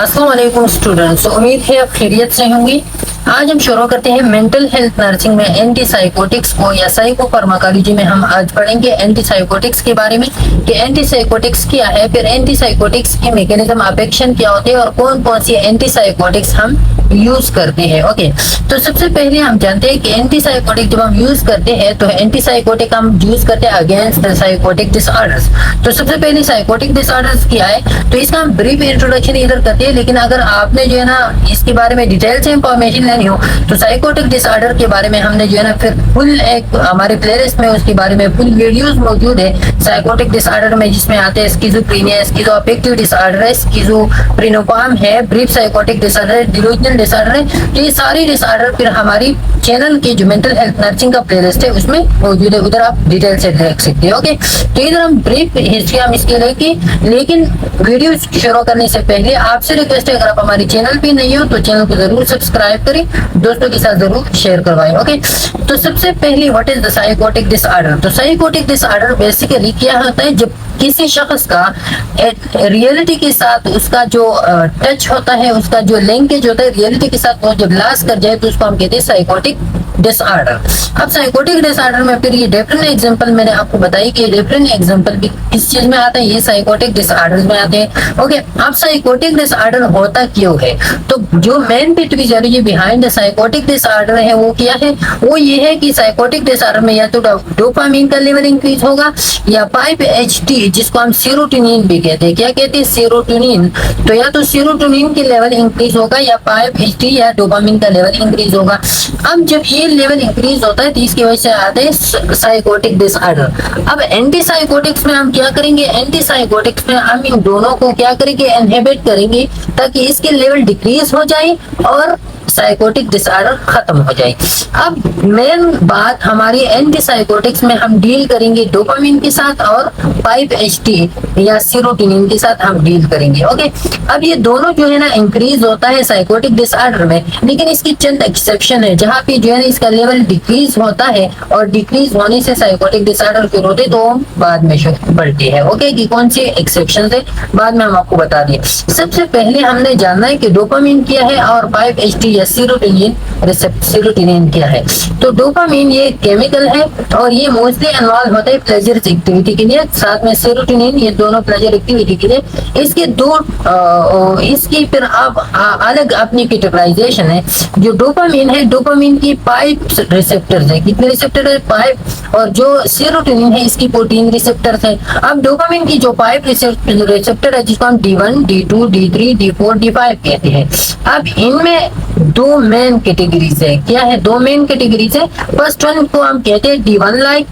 अस्सलाम वालेकुम स्टूडेंट्स, उम्मीद है आप खैरियत से होंगे। आज हम शुरू करते हैं मेंटल हेल्थ नर्सिंग में एंटी साइकोटिक्स को या साइकोफार्माकोलॉजी में हम आज पढ़ेंगे एंटी साइकोटिक्स के बारे में कि एंटी साइकोटिक्स क्या है, फिर एंटी साइकोटिक्स की मैकेनिज्म ऑफ एक्शन क्या होते हैं और कौन कौन सी एंटी साइकोटिक्स हम यूज करते हैं। ओके, तो सबसे पहले हम जानते हैं कि एंटी साइकोटिक जब हम यूज करते हैं तो एंटी साइकोटिक हम यूज करते हैं अगेंस्ट साइकोटिक डिसऑर्डर्स। तो सबसे पहले साइकोटिक डिसऑर्डर्स क्या है, तो इसका हम ब्रीफ इंट्रोडक्शन इधर करते हैं, लेकिन अगर आपने जो है ना इसके बारे में डिटेल से इंफॉर्मेशन लेनी हो तो साइकोटिक डिसऑर्डर के बारे में हमने जो है ना फिर फुल एक हमारे प्लेलिस्ट में उसके बारे में फुल वीडियोस मौजूद है साइकोटिक डिसऑर्डर में, जिसमें आते हैं स्किज़ोफ्रेनिया, स्किज़ोअफेक्टिव डिसऑर्डर है, स्किज़ोफ्रेनोपाम है, ब्रीफ साइकोटिक डिसऑर्डर है, डिलूजनल डिसऑर्डर है। तो ये सारी डिसऑर्डर फिर हमारी चैनल की जो मेंटल हेल्थ नर्सिंग का प्लेलिस्ट है उसमें मौजूद है, उधर आप डिटेल से देख सकते हो। ओके, तो इधर हम ब्रीफ हिस्ट्री हम इसके लेके, लेकिन वीडियो शुरू करने से पहले आपसे रिक्वेस्ट है अगर आप हमारे चैनल पे नहीं हो तो चैनल को जरूर सब्सक्राइब करें, दोस्तों के साथ जरूर शेयर करवाएं। ओके, तो सबसे पहले what is the psychotic disorder. तो साइकोटिक डिसऑर्डर बेसिकली क्या होता है, जब किसी शख्स का रियलिटी के साथ उसका जो टच होता है, उसका जो लिंकेज होता है रियलिटी के साथ, वो जब लॉस कर जाए तो उसको हम कहते हैं साइकोटिक डिसऑर्डर। अब साइकोटिक डिसऑर्डर में फिर ये डिफरेंट एग्जांपल मैंने आपको बताई कि डिफरेंट एग्जांपल भी किस चीज में आता है, ये साइकोटिक डिसऑर्डर में आते हैं। ओके, अब साइकोटिक डिसऑर्डर होता क्यों है, तो जो main pituitary behind the psychotic disorder है वो क्या है, वो ये है कि साइकोटिक डिसऑर्डर में या तो डोपामिन का लेवल इंक्रीज होगा या 5-HT जिसको हम सेरोटोनिन भी कहते हैं। क्या कहते हैं, सेरोटोनिन। तो या तो सेरोटोनिन के लेवल इंक्रीज होगा या 5-HT या डोपामिन का लेवल इंक्रीज होगा। अब जब ये लेवल इंक्रीज होता है तो इसकी वजह से आते हैं साइकोटिक डिसऑर्डर। अब एंटी साइकोटिक्स में हम क्या करेंगे, एंटी साइकोटिक्स में हम इन दोनों को क्या करेंगे, इनहिबिट करेंगे ताकि इसके लेवल डिक्रीज हो जाए और साइकोटिक डिसऑर्डर खत्म हो जाए। अब मेन बात हमारी एंटी साइकोटिक्स में हम डील करेंगे डोपामिन के साथ और 5-HT या सेरोटोनिन के साथ हम डील करेंगे। ओके, अब ये दोनों जो है ना इंक्रीज होता है साइकोटिक डिसऑर्डर में, लेकिन इसकी चंद एक्सेप्शन है जहाँ पे जो है ना इसका लेवल डिक्रीज होता है और डिक्रीज होने से साइकोटिक डिसऑर्डर फिर होते तो बाद में बढ़ती है। ओके, कि कौन सी एक्सेप्शन है बाद में हम आपको बता दिए। सबसे पहले हमने जानना है कि डोपामिन क्या है और 5-HT सेरोटोनिन क्या है। तो डोपामिन ये केमिकल है और ये मोस्टली इन्वॉल्व होता है प्लेजर एक्टिविटी के लिए, साथ में सेरोटोनिन ये दोनों प्लेजर एक्टिविटी के लिए। इसके दो इसकी फिर अब अलग अपनी कैटेगराइजेशन है। जो डोपामिन है, डोपामिन की 5 रिसेप्टर्स है। कितने रिसेप्टर है, 5। और जो सेरोटोनिन है इसकी 14 रिसेप्टर्स है। अब डोपामिन की जो 5 रिसेप्टर है जिसको हम D1, D2, D3, D4, D5 कहते हैं। अब इनमें दो मेन कैटेगरीज है। क्या है, दो मेन कैटेगरीज है। फर्स्ट वन को हम कहते हैं D1 लाइक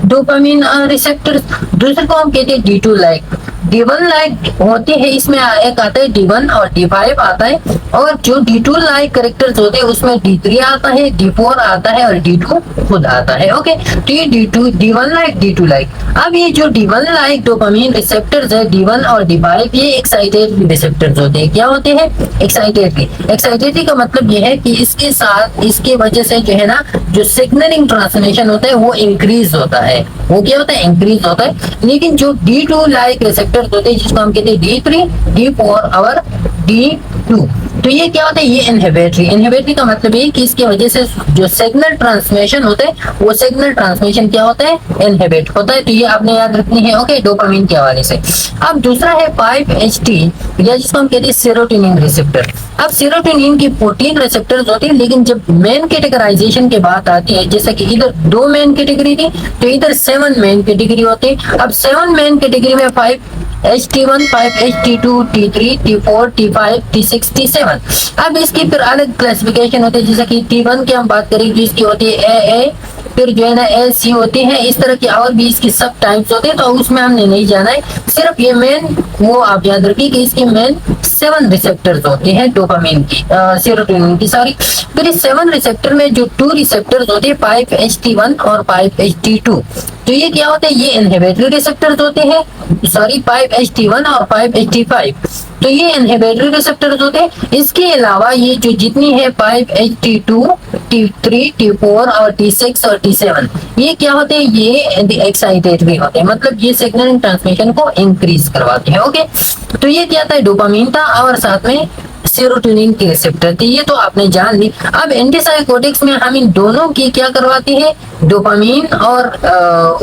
डोपामिन रिसेप्टर्स, दूसरे को हम कहते हैं D2 लाइक। D1 लाइक होते हैं, इसमें एक आता है D1 और D5 आता है, और जो D2 लाइक कैरेक्टर्स होते हैं उसमें D3 आता है, D4 आता है और D2 खुद आता है। ओके, तो ये D1 लाइक, D2 लाइक। अब ये जो D1 लाइक डोपामिन रिसेप्टर्स है D1 और D5, ये एक्साइटेटरी रिसेप्टर्स होते हैं। क्या होते हैं, एक्साइटेटरी। एक्साइटेटरी का मतलब ये है कि इसके साथ इसके वजह से जो है ना जो सिग्नलिंग ट्रांसमिशन होता है वो इंक्रीज होता है। वो क्या होता है, इंक्रीज होता है। लेकिन जो D2 लाइक रिसेप्टर्स होते हैं जिसको हम कहते हैं D3, D4 और D2, तो ये क्या होता है, ये इनहिबिटरी। इनहिबिटरी का मतलब ये कि इसकी वजह से जो सिग्नल ट्रांसमिशन होता है वो सिग्नल ट्रांसमिशन क्या होता है, इनहिबिट होता है। तो ये आपने याद रखनी है। ओके, डोपामिन के हवाले से। अब दूसरा है 5-HT या जिसको हम कहते हैं सेरोटोनिन रिसेप्टर। अब सेरोटोनिन की 14 रिसेप्टर्स होती है, लेकिन जब मेन कैटेगराइजेशन की बात आती है, जैसे कि इधर 2 मेन कैटेगरी थी तो इधर 7 मेन कैटेगरी होती है। अब 7 मेन कैटेगरी में 5-HT1, 5-HT2, T3, T4, T5, T6, T7। अब इसकी फिर अलग क्लासिफिकेशन होती है, जैसे कि T1 की हम बात करें जिसकी होती है AA, फिर जो है ना AC होती है। इस तरह की और भी इसकी सब टाइप्स होते हैं, तो उसमें हमने नहीं जाना है। सिर्फ ये मेन वो आप याद रखिए कि इसकी मेन 7 रिसेप्टर्स होते हैं डोपामिन की, सेरोटोनिन की, सॉरी। फिर इस 7 रिसेप्टर में जो 2 रिसेप्टर्स होते हैं 5-HT1 और 5-HT2, तो ये क्या होता है, ये इनहिबिटरी रिसेप्टर्स होते हैं, सॉरी 5-HT1 और 5-HT5। तो ये इनहिबिटरी रिसेप्टर्स होते हैं। इसके अलावा ये जो जितनी है 5-HT2, T3, T4 और T6 और T7, ये क्या होते हैं, ये एक्साइटेटरी होते हैं, मतलब ये सिग्नल ट्रांसमिशन को इंक्रीज करवाते हैं। ओके, तो ये क्या था, डोपामीन था और साथ में सेरोटोनिन की रिसेप्टर थी, ये तो आपने जान ली। अब एंटीसाइकोटिक्स में हम इन दोनों की क्या करवाते हैं, डोपामीन और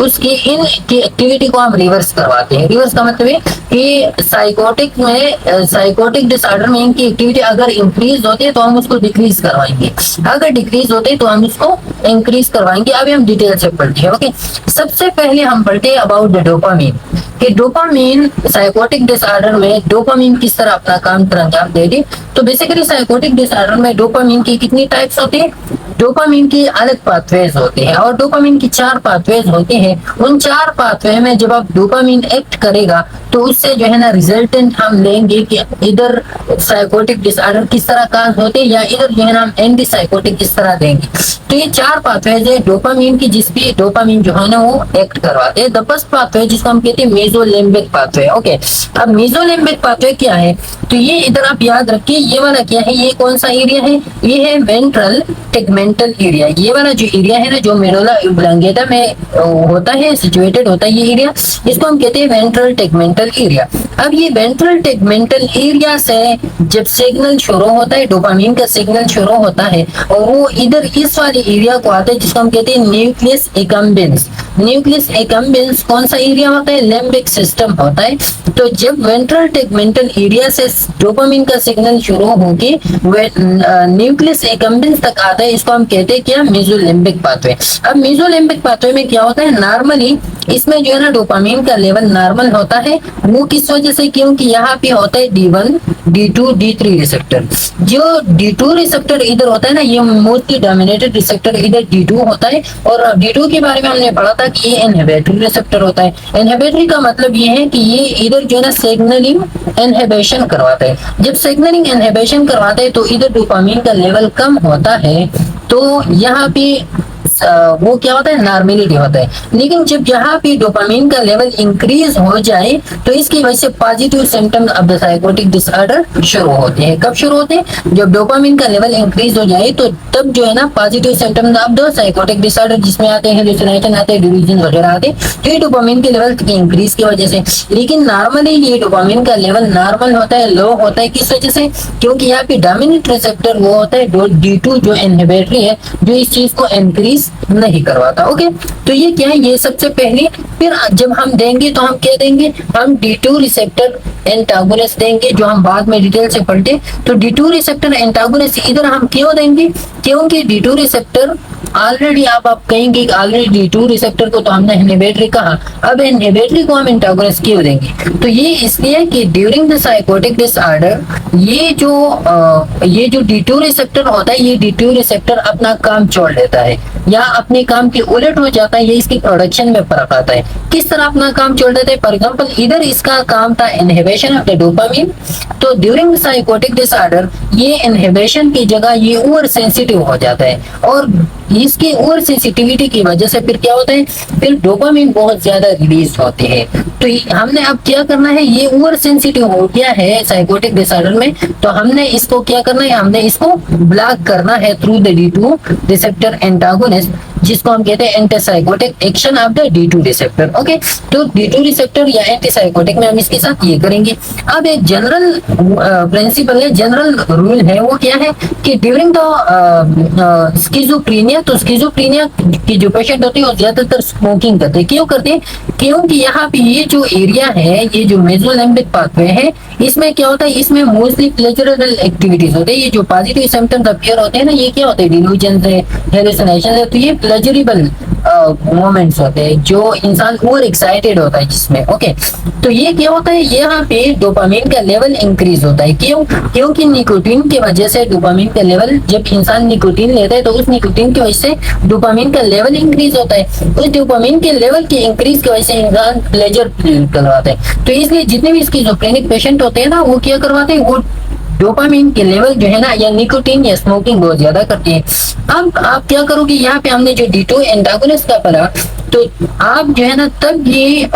उसकी इन की एक्टिविटी को हम रिवर्स करवाते हैं। रिवर्स का मतलब है कि साइकोटिक में, साइकोटिक डिसऑर्डर में इनकी एक्टिविटी अगर इंक्रीज होती है तो हम उसको डिक्रीज करवाएंगे, अगर डिक्रीज होते है तो हम उसको इंक्रीज करवाएंगे। अभी हम डिटेल से पढ़ते हैं। ओके, सबसे पहले हम पढ़ते हैं अबाउट द डोपामीन, कि डोपामीन साइकोटिक डिसऑर्डर में डोपामीन किस तरह अपना काम अंजाम दे दी। तो बेसिकली साइकोटिक डिसऑर्डर में डोपामीन की कितनी टाइप्स होती है, डोपामीन की अलग पाथवेज होते हैं और डोपामीन की 4 पाथवेज होते हैं। उन 4 पाथवे में जब आप डोपामीन एक्ट करेगा तो उससे जो है ना रिजल्टेंट हम लेंगे कि इधर साइकोटिक डिसऑर्डर किस तरह का होते हैं या इधर जो है ना हम एंटी साइकोटिक किस तरह देंगे। तो ये 4 पाथवेज है डोपामीन की, जिस पे डोपामीन जो है ना वो एक्ट करवाते हैं। द फर्स्ट पाथवे जिसको हम कहते हैं मेसोलिम्बिक पाथवे। ओके, अब मेसोलिम्बिक पाथवे क्या है, तो ये इधर आप याद रखिए, ये वाला क्या है, ये कौन सा एरिया है, ये है वेंट्रल टेगमेंटल एरिया। ये वाला जो एरिया है ना, जो मेडुला ऑब्लांगेटा में होता है, सिचुएटेड होता है ये एरिया, इसको हम कहते हैं वेंट्रल टेगमेंटल एरिया। अब ये वेंट्रल टेगमेंटल एरिया से जब सिग्नल शुरू होता है, डोपामीन का सिग्नल शुरू होता है और वो इधर इस वाले एरिया को आता है जिसको हम कहते हैं न्यूक्लियस एक्कम्बेंस। न्यूक्लियस एक्कम्बेंस कौन सा एरिया होता है, लिम्बिक सिस्टम होता है। तो जब वेंट्रल टेगमेंटल एरिया से डोपामीन का सिग्नल शुरू होके न्यूक्लियस एक्कम्बेंस तक आता है, इसको हम कहते हैं क्या, मेसोलिम्बिक पाथवे। अब मेसोलिम्बिक पाथवे में क्या होता है, नॉर्मली इसमें जो है ना डोपामीन का लेवल नॉर्मल होता है। वो किस वजह से, क्योंकि यहाँ पे होता है D1, D2, D3 रिसेप्टर। जो D2 रिसेप्टर इधर होता है ना, ये मोस्टली डोमिनेटेड रिसेप्टर इधर D2 होता है। और D2 के बारे में हमने पढ़ा था कि ये इनहिबिटरी रिसेप्टर होता है। इनहिबिटरी का मतलब ये है कि ये इधर जो है ना सिग्नलिंग इनहिबिशन करवाता है। जब सिग्नलिंग इनहिबिशन करवाता है तो इधर डोपामीन का लेवल कम होता है, तो यहाँ पे वो क्या होता है, नॉर्मेलिटी होता है। लेकिन जब यहाँ पे डोपामीन का लेवल इंक्रीज हो जाए तो इसकी वजह से positive symptoms of the psychotic disorder शुरू होते हैं। कब शुरू होते हैं, जब डोपामीन का लेवल इंक्रीज हो जाए तो तब जो है ना positive symptoms of the psychotic disorder, जिसमें आते हैं हेलुसिनेशन आते हैं, डिल्यूजन वगैरह आते हैं, तो ये डोपामीन के लेवल की इंक्रीज की वजह से। लेकिन नॉर्मली ये डोपामीन का लेवल नॉर्मल होता है, लो होता है, किस वजह से, क्योंकि यहाँ पे डोमिनेंट रिसेप्टर वो होता है D2 जो इनहिबिटरी है, जो इस चीज को इंक्रीज नहीं करवाता। ओके, तो ये क्या है, ये सबसे पहले। फिर जब हम देंगे तो हम क्या देंगे, हम D2 रिसेप्टर एंटागोनिस्ट देंगे, जो हम बाद में डिटेल से पढ़ते। तो D2 रिसेप्टर एंटागोनिस्ट इधर हम क्यों देंगे, क्योंकि D2 रिसेप्टर ऑलरेडी आप कहेंगे ऑलरेडी D2 रिसेप्टर को तो हमने इनहिबिटरी कहा, अब इनहिबिटरी को हम एंटागोनिस्ट क्यों देंगे, तो ये इसलिए कि ड्यूरिंग द साइकोटिक डिसऑर्डर ये जो D2 रिसेप्टर होता है, ये D2 रिसेप्टर अपना काम छोड़ देता है या अपने काम के उलट हो जाता है, ये इसकी प्रोडक्शन में फर्क आता है। किस तरह अपना काम छोड़ देता है, फॉर एग्जांपल इधर इसका काम था इनहिबिशन ऑफ द डोपामीन, तो ड्यूरिंग साइकोटिक डिसऑर्डर ये इनहिबिशन की जगह ये ओवर सेंसिटिव हो जाता है और इसकी ओवर सेंसिटिविटी की वजह से फिर क्या होता है, फिर डोपामीन बहुत ज्यादा रिलीज होते हैं। तो हमने अब क्या करना है, ये ओवर सेंसिटिव हो गया है साइकोटिक डिसऑर्डर में, तो हमने इसको क्या करना है, हमने इसको ब्लॉक करना है through the D2 receptor antagonist, जिसको हम कहते हैं antipsychotic action of the D2 receptor. Okay, तो D2 रिसेप्टर या एंटीसाइकोटिक में हम इसके साथ ये करेंगे। अब एक जनरल प्रिंसिपल है, जनरल रूल है, वो क्या है कि ड्यूरिंग द स्किज़ोफ्रेनिया, तो स्किज़ोफ्रेनिया की जो पेशेंट होते हैं वो ज्यादातर स्मोकिंग करते हैं। क्यों करते हैं, क्योंकि यहाँ पे ये जो एरिया है, ये जो मेसोलिम्बिक पाथवे है, इसमें क्या होता है, इसमें मोस्टली प्लेजरेबल एक्टिविटीज होते हैं। ये जो पॉजिटिव सिम्टम्स अपीयर होते हैं ना, ये क्या होते हैं, डिल्यूजन है, हेलुसिनेशन है, तो ये प्लेजरेबल मोमेंट्स होते हैं जो इंसान ओवर एक्साइटेड होता है जिसमें। ओके, तो ये क्या होता है, यहाँ पे डोपामीन का लेवल इंक्रीज होता है। क्यों, क्योंकि निकोटीन की वजह से डोपामीन का लेवल, जब इंसान निकोटीन लेता है तो उस निकोटीन की वजह से डोपामीन का लेवल इंक्रीज होता है। उस डोपामीन के लेवल के इंक्रीज की वजह से इंसान प्लेजर फील करवाता है। तो इसलिए जितने भी स्किज़ोफ्रेनिक पेशेंट होते हैं ना, वो क्या करवाते हैं, वो डोपामिन के लेवल जो है ना, या निकोटीन या स्मोकिंग बहुत ज्यादा करती है। अब आप क्या करोगे, यहाँ पे हमने जो D2 एंटागोनिस्ट का पढ़ा, तो आप जो है ना तब ये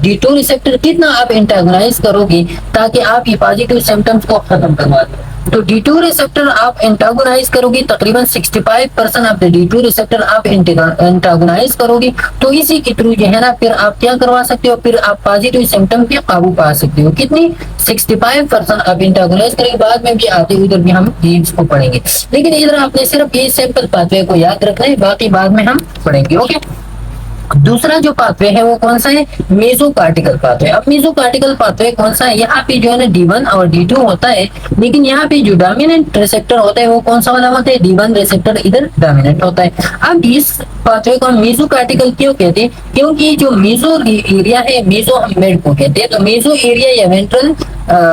D2 रिसेप्टर कितना आप एंटागोनाइज करोगे ताकि आप ये पॉजिटिव सिम्टम्स को खत्म करवा दें। तो D2 रिसेप्टर आप एंटागोनाइज करोगे, तकरीबन 65% ऑफ द D2 रिसेप्टर आप एंटागोनाइज करोगे, तो इसी के थ्रू जो है ना फिर आप क्या करवा सकते हो, फिर आप पॉजिटिव सिम्टम पे काबू पा सकते हो। कितनी? 65% आप एंटागोनाइज करेंगे। बाद में भी आते उधर भी हम इसको पढ़ेंगे, लेकिन इधर आपने सिर्फ ये सिंपल पाथवे को याद रखना है, बाकी बाद में हम पढ़ेंगे। ओके, दूसरा जो पाथवे है वो कौन सा है? मेसोकार्टिकल पाथवे। अब मेसोकार्टिकल पाथवे कौन सा है? यहाँ पे जो है ना D1 और D2 होता है, लेकिन यहाँ पे जो डोमिनेंट रिसेप्टर होता है वो कौन सा वाला होता है? D1 रिसेप्टर इधर डोमिनेंट होता है। अब इस पाथवे को हम मेसोकार्टिकल क्यों कहते हैं? क्योंकि जो मेसो एरिया है, मेसो हम मेड को कहते हैं, तो मेसो एरिया या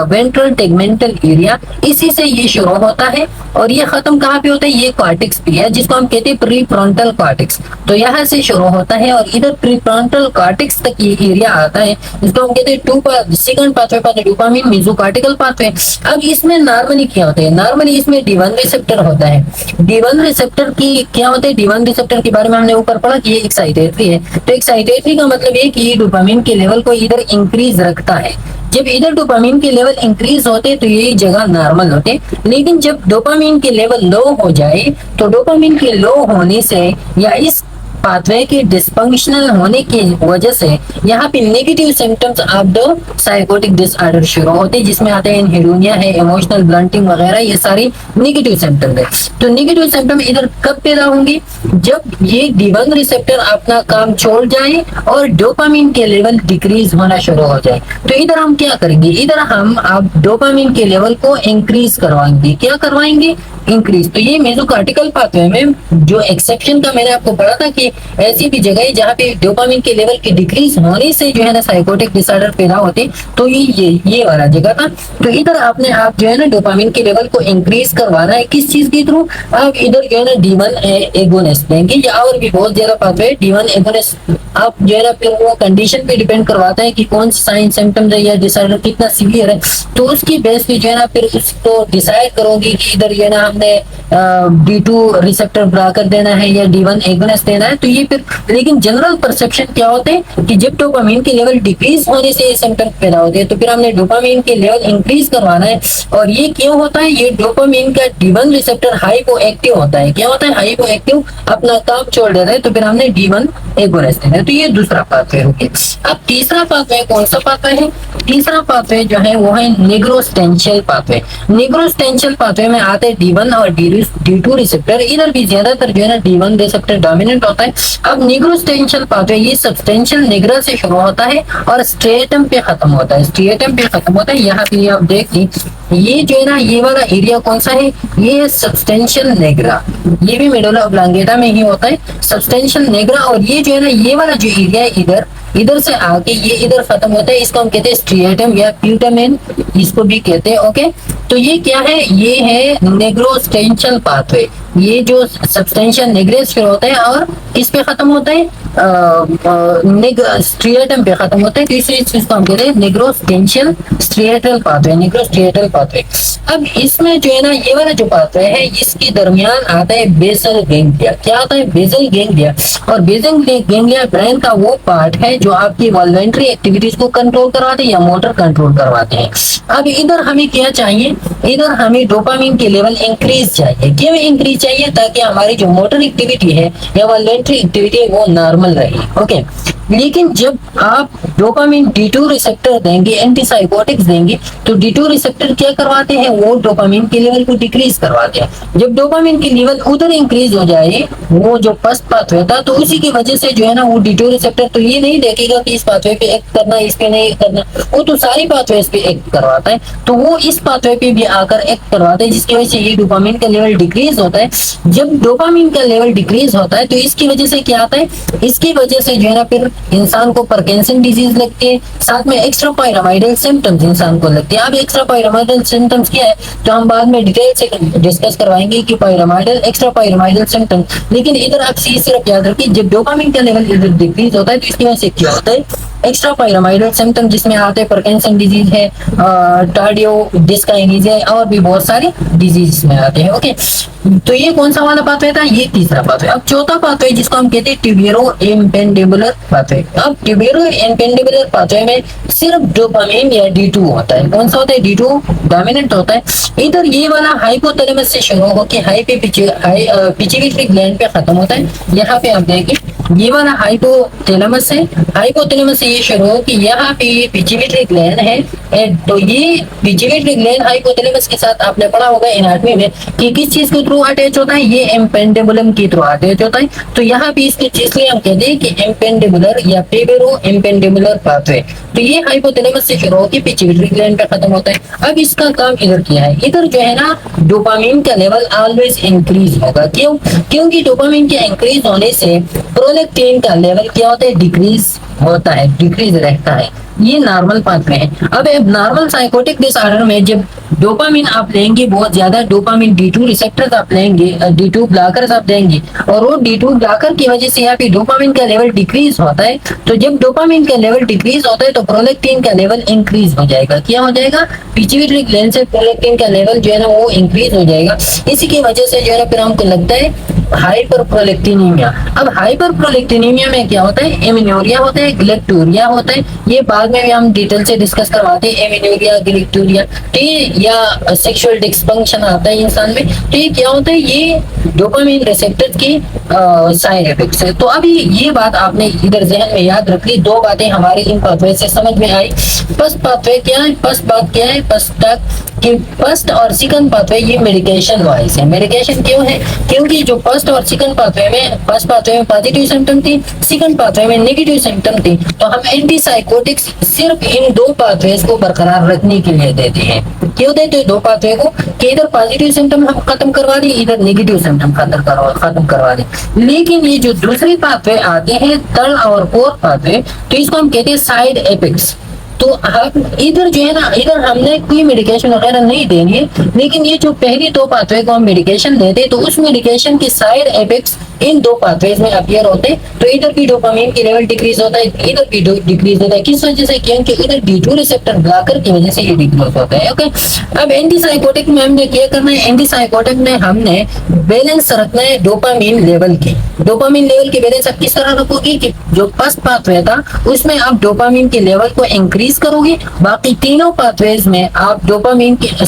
वेंट्रल टेगमेंटल एरिया, इसी से ये शुरू होता है और ये खत्म कहाँ पे होता है? ये कॉर्टेक्स पे है, जिसको हम कहते हैं प्रीफ्रंटल कॉर्टेक्स। तो यहाँ से शुरू होता है और इधर प्रीफ्रंटल कॉर्टेक्स तक ये एरिया आता है, जिसको हम कहते हैं सेकंड पाथवे पर डोपामिन मेसोकार्टिकल पाथवे। अब इसमें नॉर्मली क्या होता है? नॉर्मली इसमें D1 रिसेप्टर होता है। D1 रिसेप्टर की क्या होता है? D1 रिसेप्टर के बारे में हमने ऊपर पढ़ा कि ये एक्साइटेटरी है। तो एक्साइटेटरी का मतलब ये कि डोपामिन के लेवल को इधर इंक्रीज रखता है। जब इधर डोपामिन के लेवल इंक्रीज होते तो ये जगह नॉर्मल होते, लेकिन जब डोपामिन के लेवल लो हो जाए तो डोपामिन के लो होने से या इस पाथवे के डिस्फंक्शनल होने की वजह से यहाँ पे negative symptoms of the psychotic disorder शुरू होते हैं, जिसमें आते हैं हेरोनिया है, इमोशनल ब्लंटिंग वगैरह, ये सारी नेगेटिव सिम्टम है। तो नेगेटिव सिम्टम इधर कब पैदा होंगे? जब ये D1 रिसेप्टर अपना काम छोड़ जाए और डोपामिन के लेवल डिक्रीज होना शुरू हो जाए। तो इधर हम क्या करेंगे? इधर हम अब डोपामिन के लेवल को इंक्रीज करवाएंगे। क्या करवाएंगे? इंक्रीज। तो ये मेसोकार्टिकल पाथवे में जो एक्सेप्शन का मैंने आपको पढ़ा था कि ऐसी भी जगह है जहाँ पे डोपामिन के लेवल के डिक्रीज होने से जो है ना साइकोटिक डिसऑर्डर पैदा होते, तो ये वाला जगह था। तो इधर आपने आप जो है ना डोपामिन के लेवल को इंक्रीज करवाना है, किस चीज के थ्रू? आप इधर जो है ना D1 एगोनिस्ट देंगे, या और भी बहुत ज्यादा पाथवे D1 एगोनिस्ट आप जो है ना फिर वो कंडीशन पे डिपेंड करवाता है कि कौन सा साइन सिम्टम्स है या डिसऑर्डर कितना सीवियर है, तो उसकी बेस पे जो है ना फिर उसको डिसाइड करोगे कि इधर जो है ना हमने D2 रिसेप्टर ब्लॉकर देना है या D1 एगोनिस्ट देना है। तो ये फिर, लेकिन जनरल परसेप्शन क्या होते हैं कि जब डोपामिन के लेवल डिक्रीज होने से ये सिम्टम पैदा होते हैं, तो फिर हमने डोपामिन के लेवल इंक्रीज करवाना है। और ये क्यों होता है? ये डोपामिन का D1 रिसेप्टर हाइपो एक्टिव होता है। क्या होता है? हाइपो एक्टिव, अपना काम छोड़ देता है, तो फिर हमने D1 एगोनिस्ट देना है। तो ये दूसरा पाथवे हो गया। अब तीसरा पाथवे कौन सा पाथवे है? तीसरा पाथवे जो है वो है निग्रोस्टेंशियल पाथवे। निग्रोस्टेंशियल पाथवे में आते हैं D1 और D2 रिसेप्टर। इधर भी ज्यादातर जो है ना D1 रिसेप्टर डोमिनेंट होता है। अब निग्रोस्टेंशियल पाथवे ये सबस्टेंशियल निग्रा से शुरू होता है और स्ट्रिएटम पे खत्म होता है। स्ट्रिएटम पे खत्म होता है। यहाँ पे आप देखिए, ये जो है ना ये वाला एरिया कौन सा है? ये है सबस्टेंशियल निग्रा। ये भी मेडुला ऑब्लांगेटा में ही होता है, सबस्टेंशियल निग्रा। और ये जो है ना ये वाला जो एरिया है इधर से आके ये इधर खत्म होता है, इसको हम कहते हैं स्ट्रिएटम या प्यूटामेन, इसको भी कहते हैं। ओके, तो ये क्या है? ये है निग्रोस्टेंशियल पाथवे। ये जो सबस्टेंशियल निग्रेस फिर होता है और किस पे खत्म होता है? स्ट्रिएटम पे खत्म होता है। तो इस चीज को हम कहते हैं निग्रोस्टेंशियल स्ट्रिएटल पाथवे, निग्रोस्ट्रिएटल पाथवे। अब इसमें जो है ना ये वाला जो पाथवे है, इसके दरमियान आता है बेसल गैंग्लिया। क्या आता है? Basal ganglia. और बेसल गैंग्लिया ब्रेन का वो पार्ट है जो आपकी वॉल्वेंट्री एक्टिविटीज को कंट्रोल करवाते हैं या मोटर कंट्रोल करवाते हैं। अब इधर हमें क्या चाहिए? इधर हमें डोपामिन के लेवल इंक्रीज चाहिए। क्यों इंक्रीज चाहिए? ताकि हमारी जो मोटर एक्टिविटी है या वॉल्वेंट्री एक्टिविटी है वो नॉर्मल रहे। ओके, लेकिन जब आप डोपामिन D2 रिसेप्टर देंगे, एंटीसाइकोटिक्स देंगे, तो D2 रिसेप्टर क्या करवाते हैं? वो डोपामिन के लेवल को डिक्रीज करवाते हैं। जब डोपामिन के लेवल उधर इंक्रीज हो जाए, वो जो फर्स्ट पाथवे था, तो उसी की वजह से जो है ना वो D2 रिसेप्टर तो ये नहीं देखेगा कि इस पाथवे पे एक्ट करना, इस पे नहीं करना, वो तो सारी पाथवे पे एक्ट करवाता है। तो वो इस पाथवे पे भी आकर एक्ट करवाता है, जिसकी वजह से ये डोपामिन का लेवल डिक्रीज होता है। जब डोपामिन का लेवल डिक्रीज होता है तो इसकी वजह से क्या आता है? इसकी वजह से जो है ना फिर इंसान को पार्किंसन डिजीज लगती है, साथ में एक्स्ट्रा पायरामाइडल सिम्टम्स इंसान को लगते हैं। अब एक्स्ट्रा पायरामाइडल सिम्टम्स क्या है तो हम बाद में डिटेल से डिस्कस करवाएंगे कि पायरामाइडल, एक्स्ट्रा पायरामाइडल सिम्टम्स। लेकिन इधर आप सिर्फ याद रखिए, जब डोपामिन का लेवल इधर डिक्रीज होता है तो इसकी वजह से क्या होता है? एक्स्ट्रा पायरामाइडल सिम्टम जिसमें आते हैं पार्किंसन डिजीज है, टार्डियो डिस्काइनीज है, और भी बहुत सारे डिजीज में आते हैं। ओके, तो ये कौन सा वाला पाथवे था, ये तीसरा पाथवे। अब चौथा पाथवे जिसको हम कहते हैं ट्यूबेरो इम्पेंडिबुलर पाथवे। अब ट्यूबेरो इम्पेंडिबुलर पाथवे में सिर्फ डोपामिन या D2 होता है। कौन सा होता है, D2 डोमिनेंट होता है। इधर ये वाला हाइपोथैलेमस से शुरू होकर पिट्यूटरी ग्लैंड पे खत्म होता है। यहाँ पे आप देखें ये वाला हाइपोथैलेमस है, हाइपोथैलेमस से ये शुरू हो कि यहाँ पे ये पिट्यूटरी ग्लैंड है। तो ये पिट्यूटरी ग्लैंड हाइपोथैलेमस के साथ आपने पढ़ा होगा एनाटॉमी में कि किस चीज के थ्रू अटैच होता है, ये इम्पेंडिबुलम के थ्रू अटैच होता है। तो यहाँ पे इसके इसलिए हम कहते हैं कि इम्पेंडिबुलर या ट्यूबेरो इम्पेंडिबुलर पाथवे। तो ये हाइपोथैलेमस से शुरू होकर पिट्यूटरी ग्लैंड पे खत्म होता है। अब इसका काम इधर किया है, इधर जो है ना डोपामिन का लेवल ऑलवेज इंक्रीज होगा। क्यों, क्योंकि डोपामिन के इंक्रीज होने से प्रोलैक्टिन का लेवल क्या होता है, डिक्रीज होता है, डिक्रीज रहता है। ये नॉर्मल पाथ में है। अब नॉर्मल साइकोटिक डिसऑर्डर में जब डोपामिन आप लेंगे बहुत ज्यादा, डोपामिन D2 रिसेप्टर्स आप लेंगे, D2 ब्लॉकर्स आप देंगे, और वो D2 ब्लॉकर की वजह से यहाँ पे डोपामिन का लेवल डिक्रीज होता है। तो जब डोपामिन का लेवल डिक्रीज होता है तो प्रोलैक्टिन का लेवल इंक्रीज हो जाएगा। क्या हो जाएगा, पिट्यूटरी ग्लैंड से प्रोलैक्टिन का लेवल जो है ना वो इंक्रीज हो जाएगा। इसी की वजह से जो है ना फिर हमको लगता है हाइपरप्रोलेक्टिनीमिया। अब हाइपरप्रोलेक्टिनीमिया में क्या होता है, एमिनोरिया होता है, ग्लेक्टूरिया होता है। ये बाद में भी हम डिटेल से डिस्कस करवाते हैं, एमिनोरिया, ग्लेक्टूरिया, ठीक, या सेक्सुअल डिस्फंक्शन आता है इंसान में। तो ये क्या होता है, ये डोपामिन रिसेप्टर की साइड इफेक्ट्स है। तो अभी ये बात आपने इधर जहन में याद रख ली। दो बातें हमारे इन पाथवे से समझ में आई। फर्स्ट पाथवे क्या है, फर्स्ट बात क्या है, फर्स्ट और सेकंड पाथवे ये मेडिकेशन वाइज है। मेडिकेशन क्यों है, क्योंकि जो फर्स्ट और सेकंड पाथवे में, फर्स्ट पाथवे में पॉजिटिव सिम्टम थी, सेकंड पाथवे में नेगेटिव सिम्टम थी। तो हम एंटीसाइकोटिक्स सिर्फ इन दो पाथवेज को बरकरार रखने के लिए देते हैं। क्यों देते हैं दो पाथवे को, कि इधर पॉजिटिव सिम्टम हम खत्म करवा दें, इधर नेगेटिव सिम्टम खत्म करवा दें। लेकिन ये जो दूसरे पाथवे आते हैं, थर्ड और फोर्थ पाथवे, तो इसको हम कहते हैं साइड इफेक्ट्स। तो हम इधर जो है ना, इधर हमने कोई मेडिकेशन वगैरह नहीं देनी है, लेकिन ये जो पहली दो पाथवे को हम मेडिकेशन देते तो उस मेडिकेशन के साइड इफेक्ट्स इन दो पाथवेज में अपीयर होते। तो इधर भी डोपामिन की लेवल डिक्रीज होता है, इधर भी डिक्रीज होता है। किस वजह से, क्योंकि इधर D2 रिसेप्टर ब्लॉकर की वजह से ये डिक्रीज होता है। ओके, अब एंटीसाइकोटिक में हमने क्या करना है, एंटीसाइकोटिक में हमने बैलेंस रखना है डोपामिन लेवल की। डोपामिन लेवल की बैलेंस आप किस तरह रखोगे कि जो फर्स्ट पाथवे था उसमें आप डोपामिन के लेवल को इंक्रीज करोगे, बाकी तीनों पाथवेज में आप डोपामिन के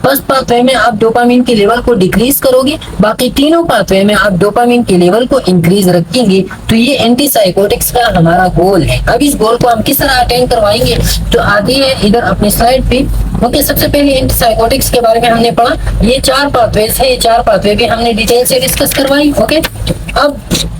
फर्स्ट पाथवे में आप डोपामिन के लेवल को डिक्रीज करोगे, बाकी तीनों पाथवे में आप डोपामिन के लेवल को इंक्रीज रखेंगे। तो ये एंटीसाइकोटिक्स का हमारा गोल है। अब इस गोल को हम किस तरह अटेन करवाएंगे, तो आती है इधर अपने स्लाइड पे। ओके, सबसे पहले एंटीसाइकोटिक्स के बारे में हमने पढ़ा, ये चार पाथवेज है, ये चार पाथवे भी हमने डिटेल से डिस्कस करवाई। ओके, अब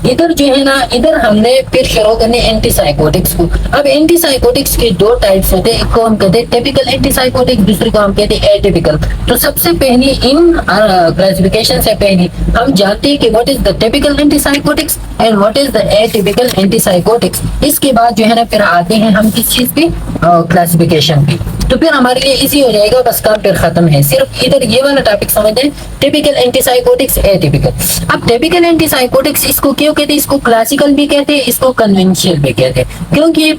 इधर जो है ना, इधर हमने फिर शुरू करने एंटीसाइकोटिक्स को। अब एंटीसाइकोटिक्स के दो टाइप्स होते हैं, एक को हम कहते हैं टिपिकल एंटीसाइकोटिक, दूसरे को हम कहते हैं एटिपिकल। तो सबसे पहले इन क्लासिफिकेशन से पहले हम जानते हैं कि what is the typical antipsychotics and what is the atypical antipsychotics. इसके बाद जो है ना फिर आते हैं हम किस चीज पे, क्लासिफिकेशन पे। तो फिर हमारे लिए इजी हो जाएगा, बस काम फिर खत्म है। सिर्फ इधर ये वाला टॉपिक समझ लें, टिपिकल एंटीसाइकोटिक्स, एटिपिकल। अब टिपिकल एंटीसाइकोटिक्स इसको क्यों कहते हैं, इसको क्लासिकल भी कहते हैं, इसको कन्वेंशनल भी कहते हैं, क्योंकि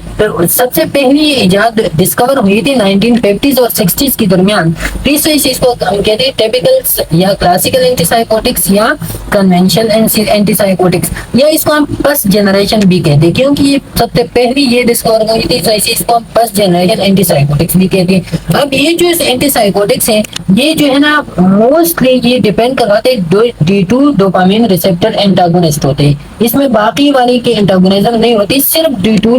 सबसे पहली इजाद डिस्कवर हुई थी 1950s और 60s के दरमियान। तो इसको हम कहते हैं टिपिकल या क्लासिकल एंटीसाइकोटिक्स या कन्वेंशनल एंटीसाइकोटिक्स, या इसको हम फर्स्ट जनरेशन भी कहते हैं, क्योंकि ये सबसे पहली ये डिस्कवर हुई थी। तो इसको हम फर्स्ट जनरेशन एंटीसाइकोटिक्स भी कहते हैं। अब ये जो एंटीसाइकोटिक्स है, ये जो है ना मोस्टली ये डिपेंड करवाते हैं D2 डोपामिन रिसेप्टर एंटागोनिस्ट होते हैं। इसमें बाकी वाली के एंटागोनिज्म नहीं होती, सिर्फ D2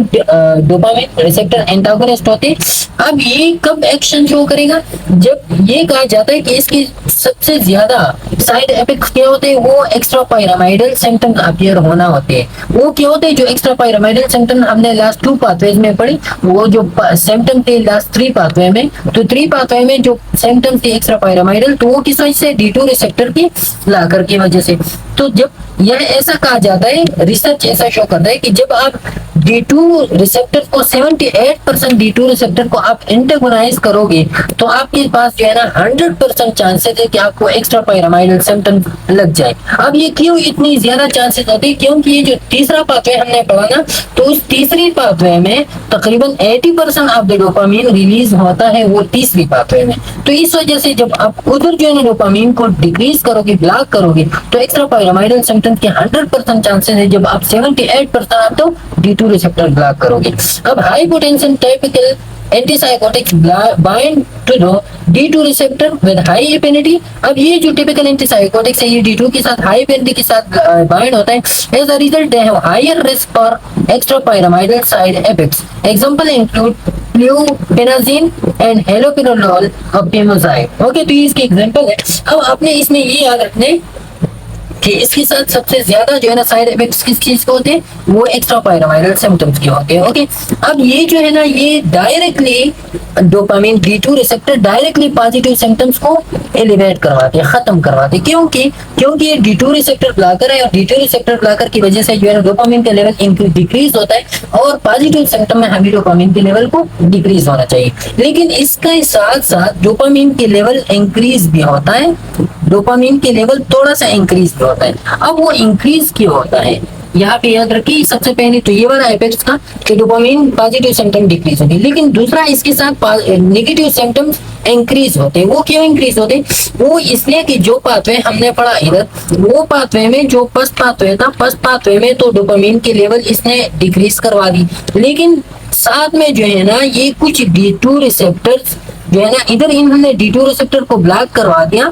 डोपामिन रिसेप्टर एंटागोनिस्ट होते हैं। अब ये कब एक्शन शो करेगा, जब ये कहा जाता है कि इसकी सबसे ज्यादा साइड इफेक्ट्स क्या होते हैं, वो एक्स्ट्रा पायरामाइडल सिम्टम्स अपीयर होना होते हैं। वो क्या होते हैं, जो एक्स्ट्रा पायरामाइडल सिम्टम हमने लास्ट 2 पाथवेज में पढ़ी, वो जो सिम्टम थे लास्ट 3 पाथवे में, तो 3 पाथवे में जो सिम्टम थे एक्स्ट्रा पायरामाइडल, तो वो किस वजह से, D2 रिसेप्टर की ब्लॉकर की वजह से। तो जब यह ऐसा कहा जाता है, रिसर्च ऐसा शो करता है कि जब आप D2 रिसेप्टर को 78% D2 रिसेप्टर को आप एंटागोनाइज करोगे तो आपके पास जो है ना 100% चांसेस है कि आपको एक्स्ट्रा पायरामाइडल सिम्टम लग जाए। अब ये क्यों इतनी ज्यादा चांसेस होती है? क्योंकि ये जो तीसरा पाथवे हमने पढ़ा ना, तो उस तीसरी पाथवे में तकरीबन 80% ऑफ द डोपामीन रिलीज होता है वो तीसरी पाथवे में। तो इस वजह से जब आप उधर जो है ना डोपामीन को डिक्रीज करोगे, ब्लॉक करोगे, तो एक्स्ट्रा पायरामाइडल सिम्टम्स के 100% चांसेस है जब आप 78% आप तो D2 रिसेप्टर ब्लॉक करोगे। अब high potential typical antipsychotics bind to the D2 receptor with high affinity. अब ये जो टिपिकल एंटीसाइकोटिक्स है ये D2 के साथ हाई एफिनिटी के साथ बाइंड होता है। As a result they have higher risk for extra pyramidal side effects. Example include fluphenazine and haloperidol of pimozide. Okay, तो ये इसके एग्जांपल है। अब आपने इसमें ये याद रखने कि इसके साथ सबसे ज्यादा जो है ना साइड इफेक्ट्स किस चीज के होते हैं, वो एक्स्ट्रा पायरामाइडल सिम्टम्स के होते हैं। ओके, अब ये जो है ना ये directly dopamine D2 receptor directly positive symptoms को एलिवेट करवाते हैं, खत्म करवाते हैं। क्योंकि ये D2 रिसेप्टर ब्लॉकर है और D2 रिसेप्टर ब्लॉकर की वजह से जो है ना डोपामिन का लेवल डिक्रीज होता है और पॉजिटिव सिम्टम में हमें डोपामिन के लेवल को डिक्रीज होना चाहिए। लेकिन इसके साथ साथ डोपामिन के लेवल इंक्रीज भी होता है, डोपामिन के लेवल थोड़ा सा इंक्रीज भी होता है। अब वो इंक्रीज क्यों होता है यहाँ पे याद रखिए। सबसे पहले तो ये वाला इफेक्ट था कि डोपामिन पॉजिटिव सिम्टम डिक्रीज होते हैं, लेकिन दूसरा इसके साथ नेगेटिव सिम्टम्स इंक्रीज होते हैं। वो क्यों इंक्रीज होते हैं? वो इसलिए कि जो पाथवे हमने पढ़ा इधर, वो पाथवे में जो फर्स्ट पाथवे था, फर्स्ट पाथवे में तो डोपामिन के लेवल इसने डिक्रीज करवा दी, लेकिन साथ में जो है ना ये कुछ D2 रिसेप्टर्स जो है ना इधर इन्होंने D2 रिसेप्टर को ब्लॉक करवा दिया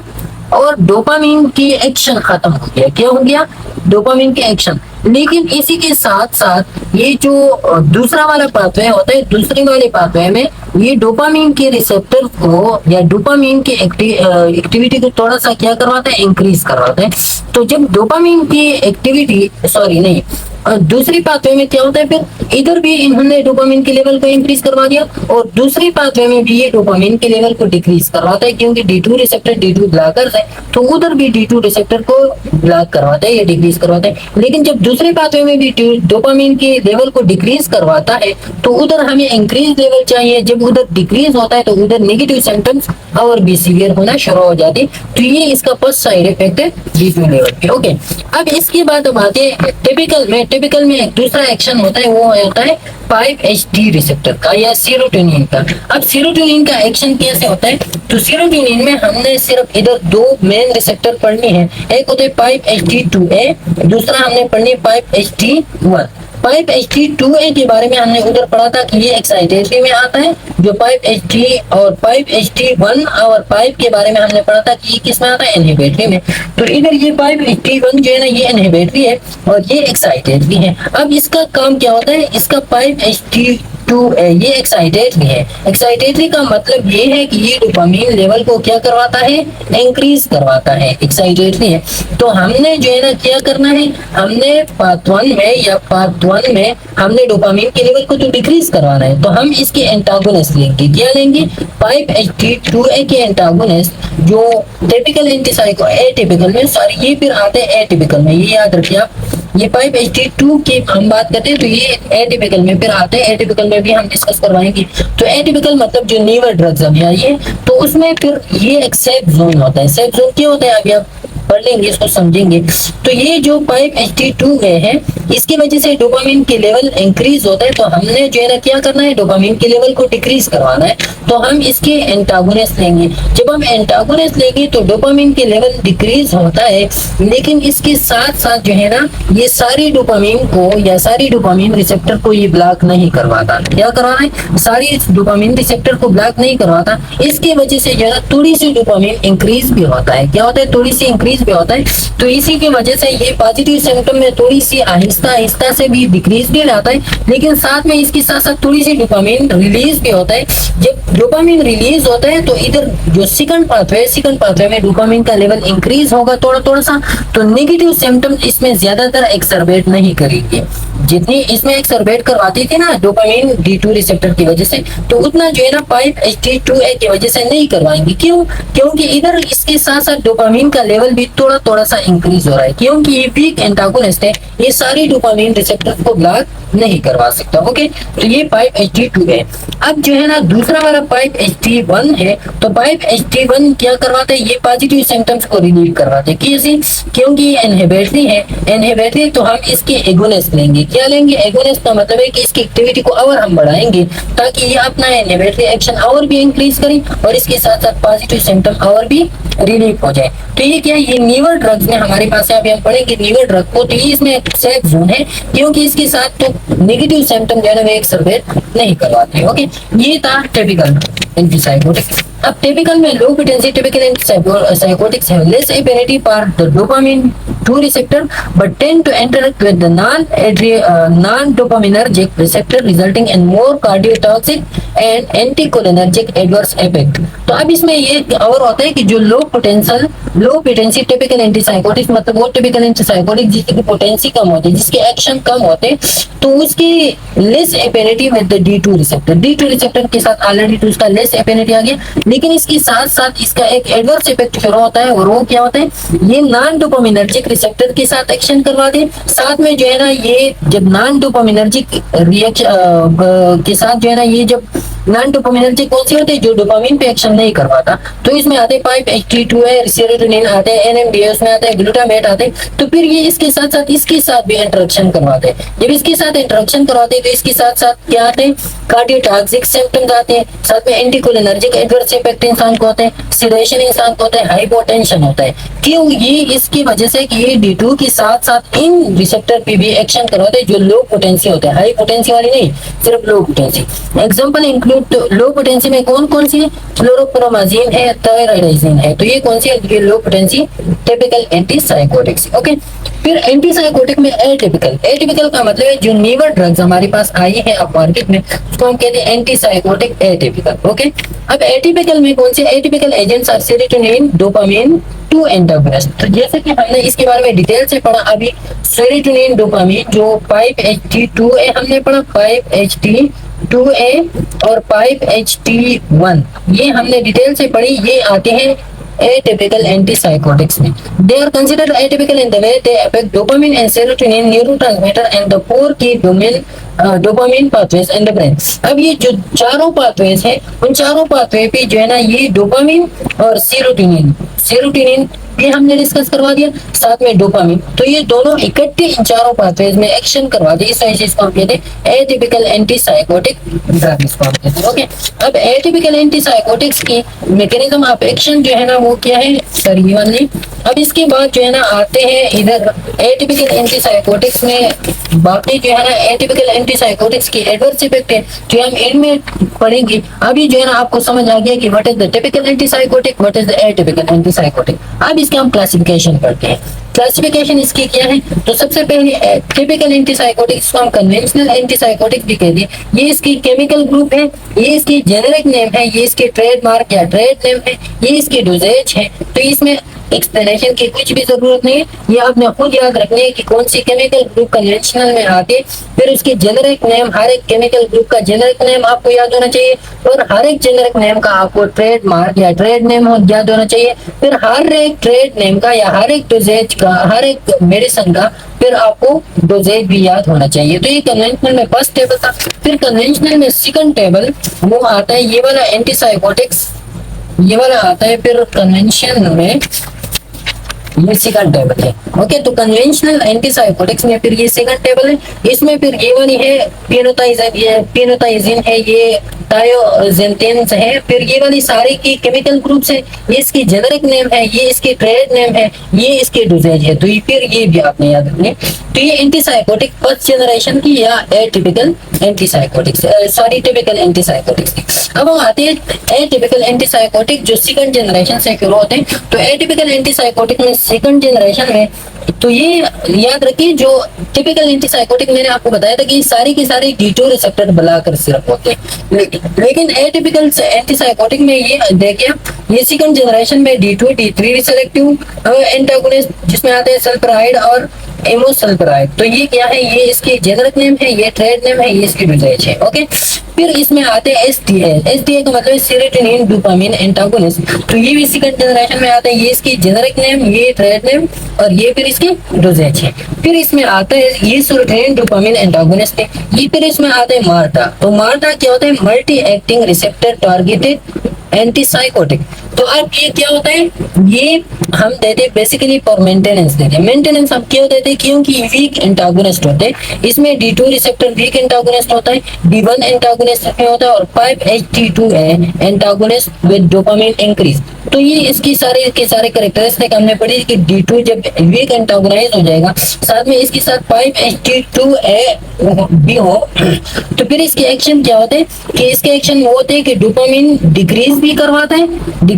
और डोपामिन की एक्शन खत्म हो गया। क्या हो गया? डोपामिन की एक्शन। लेकिन इसी के साथ साथ ये जो दूसरा वाला पाथवे होता है, दूसरे वाले पाथवे में ये डोपामिन के रिसेप्टर को या डोपामिन की एक्टिविटी को थोड़ा सा क्या करवाता है? इंक्रीज करवाता है। तो जब डोपामिन की एक्टिविटी दूसरी पाथवे में क्या होता है, फिर इधर भी इन्होंने डोपामिन के लेवल को इंक्रीज करवा दिया और दूसरी पाथवे में भी ये डोपामिन के लेवल को डिक्रीज करवाता है, क्योंकि D2 रिसेप्टर D2 ब्लॉकर्स है तो उधर भी D2 रिसेप्टर को ब्लॉक करवाता है या डिक्रीज करवाता है। लेकिन जब दूसरे पाथवे में भी डोपामिन के लेवल को डिक्रीज करवाता है तो उधर हमें इंक्रीज लेवल चाहिए। जब उधर डिक्रीज होता है तो उधर नेगेटिव सिम्टम्स और भी सीवियर होना शुरू हो जाते हैं। तो ये इसका फर्स्ट साइड इफेक्ट है D2 लेवल पे। ओके, अब इसके बाद हम आते हैं टिपिकल में एक दूसरा एक्शन होता है, वो होता है 5-HT रिसेप्टर का या सीरोटोनिन का। अब सीरोटोनिन का एक्शन कैसे होता है? तो सीरोटोनिन में हमने सिर्फ इधर दो मेन रिसेप्टर पढ़ने हैं, एक होते हैं 5-HT2A, दूसरा हमने पढ़नी 5-HT1। 5-HT2A के बारे में हमने उधर पढ़ा था कि ये एक्साइटेटरी में आता है, जो 5-HT और 5-HT1 और 5 के बारे में हमने पढ़ा था कि ये किस में आता है? इनहिबिटरी में। तो इधर ये 5-HT1 जो है ना ये इनहिबिटरी है और ये एक्साइटेटरी है। अब इसका काम क्या होता है? इसका 5-HT2A ये एक्साइटेटरी है। एक्साइटेटरी का मतलब ये है कि ये डोपामिन लेवल को क्या करवाता है? इंक्रीज करवाता है, एक्साइटेटरी है। तो हमने जो है ना क्या करना है, हमने पार्ट 1 में हमने डोपामिन के लेवल को तो डिक्रीज करवाना है, तो हम इसके एंटागोनिस्ट लेंगे। क्या लेंगे? 5-HT2A के एंटागोनिस्ट जो टिपिकल एंटीसाइको एटिपिकल में, सॉरी ये फिर आते हैं एटिपिकल में, ये याद रखिए आप। ये 5-HT2 की हम बात करते हैं तो ये एटिपिकल में फिर आते हैं, एटिपिकल में भी हम डिस्कस करवाएंगे। तो एटिपिकल मतलब जो लीवर ड्रग्स अब ये, तो उसमें फिर ये एक सेफ जोन होता है। सेफ जोन क्या होता है अभी आप पढ़ लेंगे, इसको समझेंगे। तो ये जो 5-HT2A है इसकी वजह से डोपामिन के लेवल इंक्रीज होता है, तो हमने जो है ना क्या करना है? डोपामिन के लेवल को डिक्रीज करवाना है, तो हम इसके एंटागोनिस्ट लेंगे। जब हम एंटागोनिस्ट लेंगे तो डोपामिन के लेवल डिक्रीज होता है, लेकिन इसके साथ साथ जो है ना ये सारी डोपामिन को या सारी डोपामिन रिसेप्टर को ये ब्लॉक नहीं करवाता। क्या करवाना है? सारी डोपामिन रिसेप्टर को ब्लॉक नहीं करवाता। इसकी वजह से जो है थोड़ी सी डोपामिन इंक्रीज भी होता है। क्या होता है? थोड़ी सी इंक्रीज भी होता है। तो इसी की वजह से ये पॉजिटिव सिम्टम में थोड़ी सी आहिस्ता से भी डिक्रीज भी रहता है, लेकिन साथ में इसके साथ साथ थोड़ी सी डोपामिन रिलीज भी होता है। जब डोपामिन रिलीज होता है तो इधर जो सेकंड पाथवे में डोपामिन का लेवल इंक्रीज होगा थोड़ा सा, तो नेगेटिव सिम्टम इसमें ज्यादातर एक्सरबेट नहीं करेंगे। जितनी इसमें एक्सरबेट करवाती थी ना डोपामिन D2 रिसेप्टर की वजह से, तो उतना जो है ना 5-HT2A की वजह से नहीं करवाएंगे। क्यों? क्योंकि इधर इसके साथ साथ डोपामिन का लेवल भी थोड़ा थोड़ा सा इंक्रीज हो रहा है, क्योंकि ये वीक एंटागोनिस्ट है, ये सारी डोपामिन रिसेप्टर्स को ब्लॉक नहीं करवा सकता। ओके, तो ये 5-HT2 है। अब जो है ना दूसरा वाला 5-HT1 है, तो 5-HT1 क्या करवाता है, ये पॉजिटिव सिम्टम्स को रिलीव करवाते हैं। कैसे? क्योंकि ये इनहिबिटरी है, इनहिबिटरी तो हम इसके एगोनिस्ट लेंगे। क्या लेंगे? एगोनिस्ट का मतलब है कि इसकी एक्टिविटी को और हम बढ़ाएंगे ताकि ये अपना इनहिबिटरी एक्शन और भी इंक्रीज करें और इसके साथ साथ पॉजिटिव सिम्टम और भी रिलीव हो जाए। तो ये क्या है, ये न्यूअर ड्रग्स में हमारे पास है। अभी हम पढ़ेंगे न्यूअर ड्रग को, तो ये इसमें सेफ जोन है, क्योंकि इसके साथ तो नेगेटिव सिम्टम जो है ना वे एक्सरबेट नहीं करवाते। ओके, ये था टिपिकल एंटीसाइकोटिक। अब टिपिकल में low potency typical antipsychotics have less affinity for the dopamine 2 receptor but tend to interact with the non-dopaminergic receptor resulting in more cardiotoxic and anticholinergic adverse effect। तो अब इसमें ये और होता है कि जो लो पोटेंसी टिपिकल एंटीसाइकोटिक्स मतलब वो टिपिकल एंटीसाइकोटिक जिसकी पोटेंसी कम होती है, जिसके एक्शन कम होते हैं, तो उसकी less affinity with the D2 receptor. D2 receptor के साथ ऑलरेडी तो उसका लेस एफिनिटी आ गया, लेकिन इसके साथ साथ इसका एक एडवर्स इफेक्ट शुरू होता है, और वो क्या होता है, ये नॉन डोपामिनर्जिक रिसेप्टर के साथ एक्शन करवा दे। साथ में जो है ना ये जब नॉन डोपामिनर्जिक रिएक्शन के साथ जो है ना ये जब नॉन डोपामिनर्जिक कौन सी होते हैं, जो डोपामिन पे एक्शन नहीं करवाता, तो इसमें आते 5-HT2 है, सेरोटोनिन आते हैं, NMDA में आते हैं, ग्लूटामेट आते हैं। तो फिर ये इसके साथ भी इंटरेक्शन करवाते हैं। जब इसके साथ इंटरेक्शन करवाते हैं तो इसके साथ साथ क्या आते हैं, कार्डियोटॉक्सिक सिम्टम्स आते हैं, साथ में एंटीकोलिनर्जिक एडवर्स इफेक्ट इंसान को होते हैं, सिडेशन इंसान को होता है, हाइपोटेंशन होता है। क्यों? ये इसकी वजह से कि ये D2 के साथ साथ इन रिसेप्टर पे भी एक्शन करवाते हैं जो लो पोटेंसी होते हैं, हाई पोटेंसी वाली नहीं, सिर्फ लो पोटेंसी। एग्जांपल इंक्लूड लो पोटेंसी में कौन कौन सी है, फ्लोरोप्रोमाजीन है, थायराइडाइजिन है। तो ये कौन सी है, ये लो पोटेंसी टिपिकल एंटीसाइकोटिक्स। ओके, फिर एंटीसाइकोटिक में एटिपिकल का मतलब है जो न्यूअर ड्रग्स हमारे पास आई है अब मार्केट में, उसको हम कहते हैं एंटीसाइकोटिक एटिपिकल। ओके, अब एटिपिकल में कौन से atypical agents are serotonin, dopamine 2 antagonist. तो जैसे कि हमने इसके बारे में डिटेल से पढ़ा अभी, सेरोटोनिन डोपामिन जो 5-HT2 है हमने पढ़ा, 5-HT2A और 5-HT1 ये हमने डिटेल से पढ़ी। ये आते हैं atypical antipsychotics में। They are considered atypical in the way they affect dopamine and serotonin neurotransmitter and the 4 key dopamine pathways in the brain। अब ये जो चारों पाथवेज है, उन चारों पाथवे पे जो है ना ये डोपामिन और सेरोटोनिन ये हमने डिस्कस करवा दिया, साथ में डोपामिन, तो ये दोनों इकट्ठे इन चारों पाथवेज में एक्शन करवा दिए। इस वजह से इसको हम कहते हैं एटिपिकल एंटीसाइकोटिक ड्रग, इसको हम कहते हैं। ओके, अब एटिपिकल एंटीसाइकोटिक्स की मैकेनिज्म ऑफ एक्शन जो है ना वो क्या है, सर वाली। अब इसके बाद जो है ना आते हैं इधर एटिपिकल एंटीसाइकोटिक्स में, बाकी जो है ना एटिपिकल एंटीसाइकोटिक्स की एडवर्स इफेक्ट है जो हम इनमें पढ़ेंगे। अभी जो है ना आपको समझ आ गया कि what is the typical antipsychotic, what is the atypical antipsychotic. अब इसके हम क्लासिफिकेशन करते हैं। क्लासिफिकेशन इसकी क्या है, तो सबसे पहले टिपिकल एंटीसाइकोटिक, इसको हम कन्वेंशनल एंटीसाइकोटिक भी कहते हैं। ये इसकी केमिकल ग्रुप है, ये इसकी जेनेरिक नेम है, ये इसके ट्रेडमार्क या ट्रेड नेम है, ये इसकी डोजेज है। तो इसमें एक्सप्लेनेशन की कुछ भी जरूरत नहीं है, ये आपने खुद याद रखनी है कि कौन सी केमिकल ग्रुप कन्वेंशनल में आते, फिर उसके जेनेरिक नेम, हर एक केमिकल ग्रुप का जेनेरिक नेम आपको याद होना चाहिए, और हर एक जेनेरिक नेम का आपको ट्रेडमार्क या ट्रेड नेम याद होना चाहिए, फिर हर एक ट्रेड नेम का या हर एक डोजेज का, हर एक मेडिसिन का फिर आपको डोजेज भी याद होना चाहिए। तो ये कन्वेंशनल में फर्स्ट टेबल था। फिर कन्वेंशनल में सेकंड टेबल वो आता है, ये वाला एंटीसाइकोटिक्स ये वाला आता है, फिर कन्वेंशन में ये सेकंड टेबल है। ओके, तो कन्वेंशनल एंटीसाइकोटिक्स में फिर ये सेकंड टेबल है। इसमें फिर ये वाली है पिनोथाइजिन है, ये थायोजेंटेन्स है, फिर ये वाली सारी की केमिकल ग्रुप्स है, ये इसकी जेनेरिक नेम है, ये इसकी ट्रेड नेम है, ये इसके डोजेज है। तो ये फिर ये भी आपने याद रखने। तो ये एंटीसाइकोटिक फर्स्ट जनरेशन की या atypical antipsychotics, sorry typical antipsychotics. अब हम आते हैं एटिपिकल एंटीसाइकोटिक जो सेकंड जनरेशन से शुरू होते हैं। तो एटिपिकल एंटीसाइकोटिक में सेकंड जनरेशन में, तो ये याद रखिए जो टिपिकल एंटीसाइकोटिक मैंने आपको बताया था कि सारी की सारी D2 रिसेप्टर बुलाकर सिर्फ होते हैं, लेकिन एटिपिकल एंटीसाइकोटिक में ये देखिए, ये सेकंड जनरेशन में D2 D3 रिसेलेक्टिव एंटागोनिस्ट जिसमें आते हैं सल्फराइड और एमोसल्फराइड। तो ये क्या है, ये इसकी जेनेरिक नेम है, ये ट्रेड नेम है, ये इसकी डोजेज है। ओके, फिर इसमें आते हैं एसडीए। एसडीए का मतलब सेरोटोनिन डोपामिन एंटागोनिस्ट। तो ये भी सेकंड जनरेशन में आता है। ये इसकी जेनेरिक नेम, ये ट्रेड नेम, और ये फिर इसकी डोजेज है। फिर इसमें आता है ये सेरोटोनिन डोपामिन एंटागोनिस्ट है। ये फिर इसमें आता है मार्टा। तो मार्टा क्या होता है? Multi acting receptor targeted antipsychotic. तो अब ये क्या होता है? ये हम देते हैं बेसिकली फॉर मेंटेनेंस देते हैं। मेंटेनेंस हम क्यों देते हैं? क्योंकि वीक एंटागोनिस्ट होते हैं। इसमें D2 रिसेप्टर वीक एंटागोनिस्ट होता है, D1 एंटागोनिस्ट में होता है, और 5-HT2A antagonist with dopamine increase. तो ये इसकी सारे के सारे कैरेक्टरिस्टिक हमने पढ़ी कि D2 जब वीक एंटागोनाइज हो जाएगा, साथ में इसके साथ 5-HT2A भी हो, तो फिर इसके एक्शन क्या होते हैं कि इसके एक्शन वो होते हैं कि डोपामिन डिक्रीज भी करवाता है,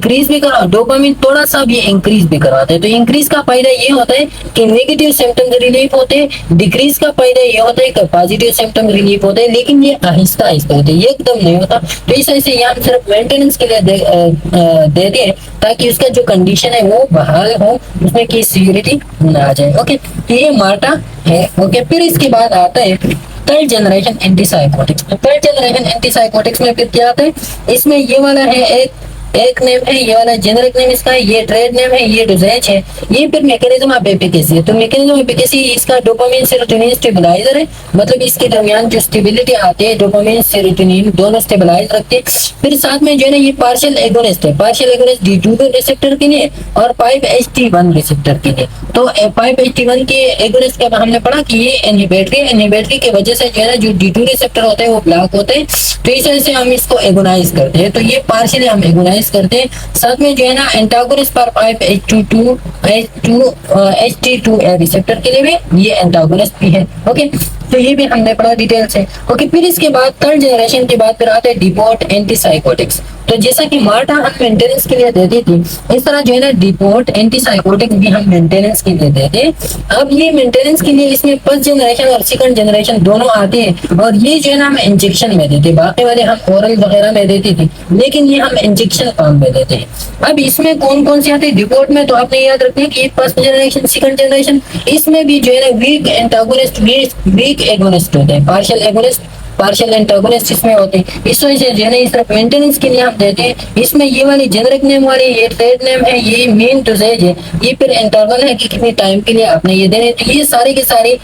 डोपामिन थोड़ा सा भी इंक्रीज भी करवाता है। तो इंक्रीज का फायदा ये होता है कि नेगेटिव सिम्टम्स रिलीफ होते हैं, डिक्रीज का फायदा ये होता है कि पॉजिटिव सिम्टम रिलीफ होते हैं, लेकिन ये आहिस्ता आहिस्ता होते हैं, ये एकदम नहीं होता। तो इस वजह से यहाँ सिर्फ मेंटेनेंस के लिए देते हैं ताकि उसका जो कंडीशन है वो बहाल हो, उसमें की सीवियरिटी ना आ जाए। ओके, तो ये मार्टा है। ओके, फिर इसके बाद आता है third generation antipsychotics. Third generation antipsychotics में फिर क्या आता है? इसमें ये वाला है एक नेम है, ये वाला जेनेरिक नेम इसका है, ये ट्रेड नेम है, ये डोजेज है, ये फिर मैकेनिज्म ऑफ एफिकेसी है। तो मैकेनिज्म ऑफ एफिकेसी इसका डोपामिन सेरोटोनिन स्टेबलाइजर है, मतलब इसके दरमियान जो स्टेबिलिटी आती है डोपामिन सेरोटोनिन दोनों स्टेबलाइज रखते हैं। फिर साथ में जो है ना ये पार्शियल एगोनिस्ट है, पार्शियल एगोनिस्ट D2 के रिसेप्टर के लिए और 5-HT1 रिसेप्टर के लिए। तो 5-HT1 के एगोनिस्ट का हमने पढ़ा कि ये इनहिबिटरी की वजह से जो है ना जो D2 रिसेप्टर होते हैं वो ब्लॉक होते हैं, तो इस वजह से हम इसको एगोनाइज करते हैं। तो ये पार्शियली हम एगोनाइज करते हैं। साथ में जो है ना एंटागोनिस्ट पर 5-HT2A रिसेप्टर के लिए भी ये एंटागोनिस्ट भी है। ओके, तो ये भी हमने पढ़ा डिटेल से। ओके, फिर इसके बाद थर्ड जनरेशन के बाद फिर आते हैं डिपोट एंटीसाइकोटिक्स। तो जैसा कि मार्टा हम मेंटेनेंस के लिए देती थी, इस तरह जो है ना डिपोट एंटीसाइकोटिक्स भी हम मेंटेनेंस के लिए देते हैं। अब ये मेंटेनेंस के लिए इसमें फर्स्ट जनरेशन और सेकंड जनरेशन दोनों आते हैं, और ये जो है ना हम इंजेक्शन में देते हैं, बाकी वाले हम ओरल वगैरह में देती थी, लेकिन ये हम इंजेक्शन फॉर्म में देते हैं। अब इसमें कौन कौन से आते हैं डिपोट में? तो आपने याद रखना है कि फर्स्ट जनरेशन सेकंड जनरेशन, इसमें भी जो है ना वीक एंटागोनिस्ट वीक एगोनिस्ट होते हैं, पार्शियल एगोनिस्ट पार्शियल एंटागोनिस्ट इसमें होते हैं। इस वजह से जो है ना सिर्फ मेंटेनेंस के लिए हम देते हैं। इसमें ये वाली जेनेरिक नेम वाली ये ट्रेड नेम है, ये मेन डोजेज है, ये फिर इंटरवल है कि कितने टाइम के लिए आपने ये देने। तो ये सारे के सारे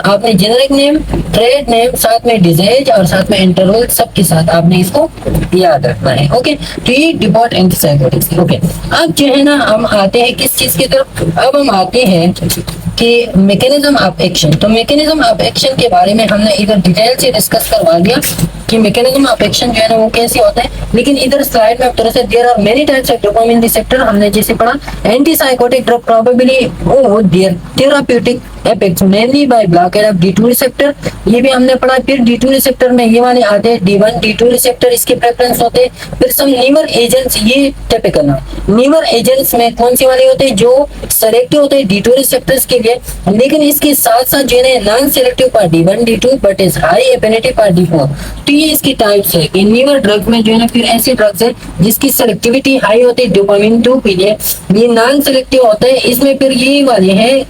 आपने जेनेरिक नेम, ट्रेड नेम, साथ में डिजीज और साथ में इंटरवल सबके साथ आपने इसको याद रखना है। ओके, तो ये डिपोट एंटीसाइकोटिक्स। ओके, अब जो है ना हम आते हैं किस चीज की तरफ? अब हम आते हैं कि मैकेनिज्म ऑफ एक्शन। तो मैकेनिज्म ऑफ एक्शन के बारे में हमने इधर डिटेल से डिस्कस करवा दिया कि मैकेनिज्म ऑफ एक्शन जो है ना वो कैसे होता है, लेकिन इधर स्लाइड में तरह से there are many types of dopamine receptor हमने जैसे पढ़ा। Antipsychotic drug probably owe their therapeutic effects mainly by blockade of D2 receptor, ये भी हमने पढ़ा। फिर D2 रिसेप्टर में ये वाले आते हैं D1 D2 रिसेप्टर, इसके प्रेफरेंस होते हैं। फिर सम लीवर एजेंट्स, ये टिपिकल है। लीवर एजेंट्स में कौन से वाले होते हैं? जो सेलेक्टिव होते हैं D2 रिसेप्टर्स के लिए, लेकिन इसके साथ साथ जो है non selective for D1 D2 but is high affinity for D4। तो ये इसकी टाइप्स है। इन लीवर ड्रग में जो है ना फिर ऐसे ड्रग्स है जिसकी सेलेक्टिविटी हाई होती है डोपामिन 2 के लिए, ये नॉन सेलेक्टिव होता है। इसमें फिर ये वाले हैं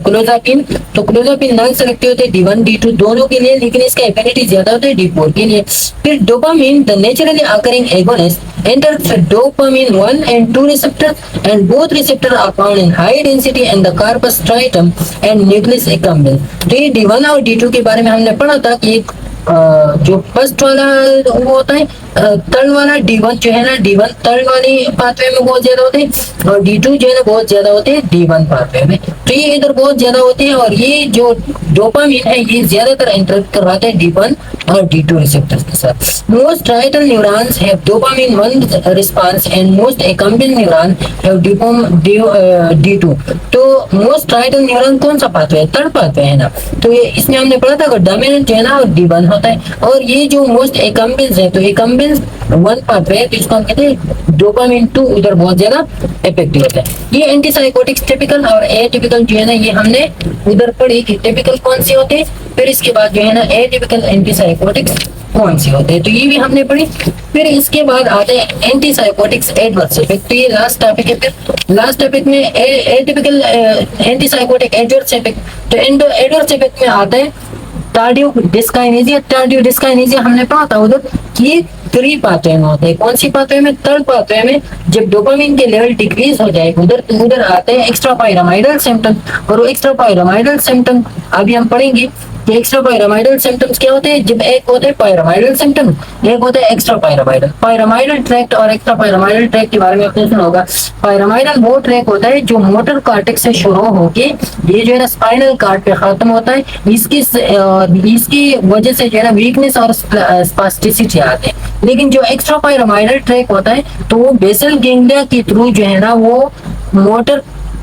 क्लोजापिन। तो क्लोजापिन नॉन सेलेक्टिव होते हैं D1 D2 दोनों के लिए, लेकिन इसका एफिनिटी ज्यादा होता है D4 के लिए। फिर dopamine the naturally occurring agonist enters the dopamine 1 and 2 receptors, and both receptors are found in high density in the corpus striatum and nucleus accumbens। तो ये D1 और D2 के बारे में हमने पढ़ा था कि जो फर्स्ट वाला वो होता है तल वाला D1 जो है ना, D1 तल वाली पाथवे में बहुत ज्यादा होते हैं, और D2 जो है ना बहुत ज्यादा होते हैं D1 पाथवे में। तो ये इधर बहुत ज्यादा होते हैं, और ये जो डोपामिन है ये ज्यादातर इंटरेक्ट करवाते हैं D1 और D2 रिसेप्टर्स के साथ। Most striatal neurons have dopamine 1 response and most accumbens neuron have D2। तो मोस्ट स्ट्राइटल न्यूरॉन कौन सा पाथवे है? थर्ड पाथवे है ना। तो ये इसमें हमने पढ़ा था कि डोमिनेंट जो है ना D1 होता है, और ये जो मोस्ट एकम्बिन्स है तो एकम्बिन्स 1 पाथवे है, तो इसको हम कहते हैं डोपामिन 2 उधर बहुत ज्यादा इफेक्टिव होता है। ये एंटीसाइकोटिक्स टिपिकल और एटिपिकल जो है ना ये हमने उधर पढ़ी कि टिपिकल कौन से होते हैं, फिर इसके बाद जो है ना एटिपिकल एंटीसाइकोटिक्स कौन से होते हैं, तो ये भी हमने पढ़ी। फिर इसके बाद आते हैं एंटीसाइकोटिक्स एडवर्स इफेक्ट। तो ये लास्ट टॉपिक है। फिर लास्ट टॉपिक में एटिपिकल एंटीसाइकोटिक एडवर्स इफेक्ट। तो एडवर्स इफेक्ट में आता है कार्डियो डिस्काइनेसिया, कार्डियो डिस्काइनेसिया हमने पढ़ा था उधर कि 3 पाथवे में होते हैं। कौन सी पाथवे में? थर्ड पाथवे में। जब डोपामिन के लेवल डिक्रीज हो जाए उधर, तो उधर आते हैं एक्स्ट्रा पायरामाइडल सिम्टम। और वो एक्स्ट्रा पायरामाइडल सिम्टम अभी हम पढ़ेंगे कि एक्स्ट्रा पायरामाइडल सिम्टम्स क्या होते हैं। जब एक होते हैं पायरामाइडल सिम्टम, एक होता है एक्स्ट्रा पायरामाइडल। पायरामाइडल ट्रैक्ट और एक्स्ट्रा पायरामाइडल ट्रैक्ट के बारे में आपने सुना होगा। पायरामाइडल वो ट्रैक होता है जो मोटर कॉर्टेक्स से शुरू होके ये जो है ना स्पाइनल कॉर्ड पे खत्म होता है। इसकी वजह से जो है ना वीकनेस और स्पास्टिसिटी आते हैं। लेकिन जो एक्स्ट्रा पायरामाइडल ट्रैक होता है तो वो बेसल गैंग्लिया के थ्रू जो है ना वो मोटर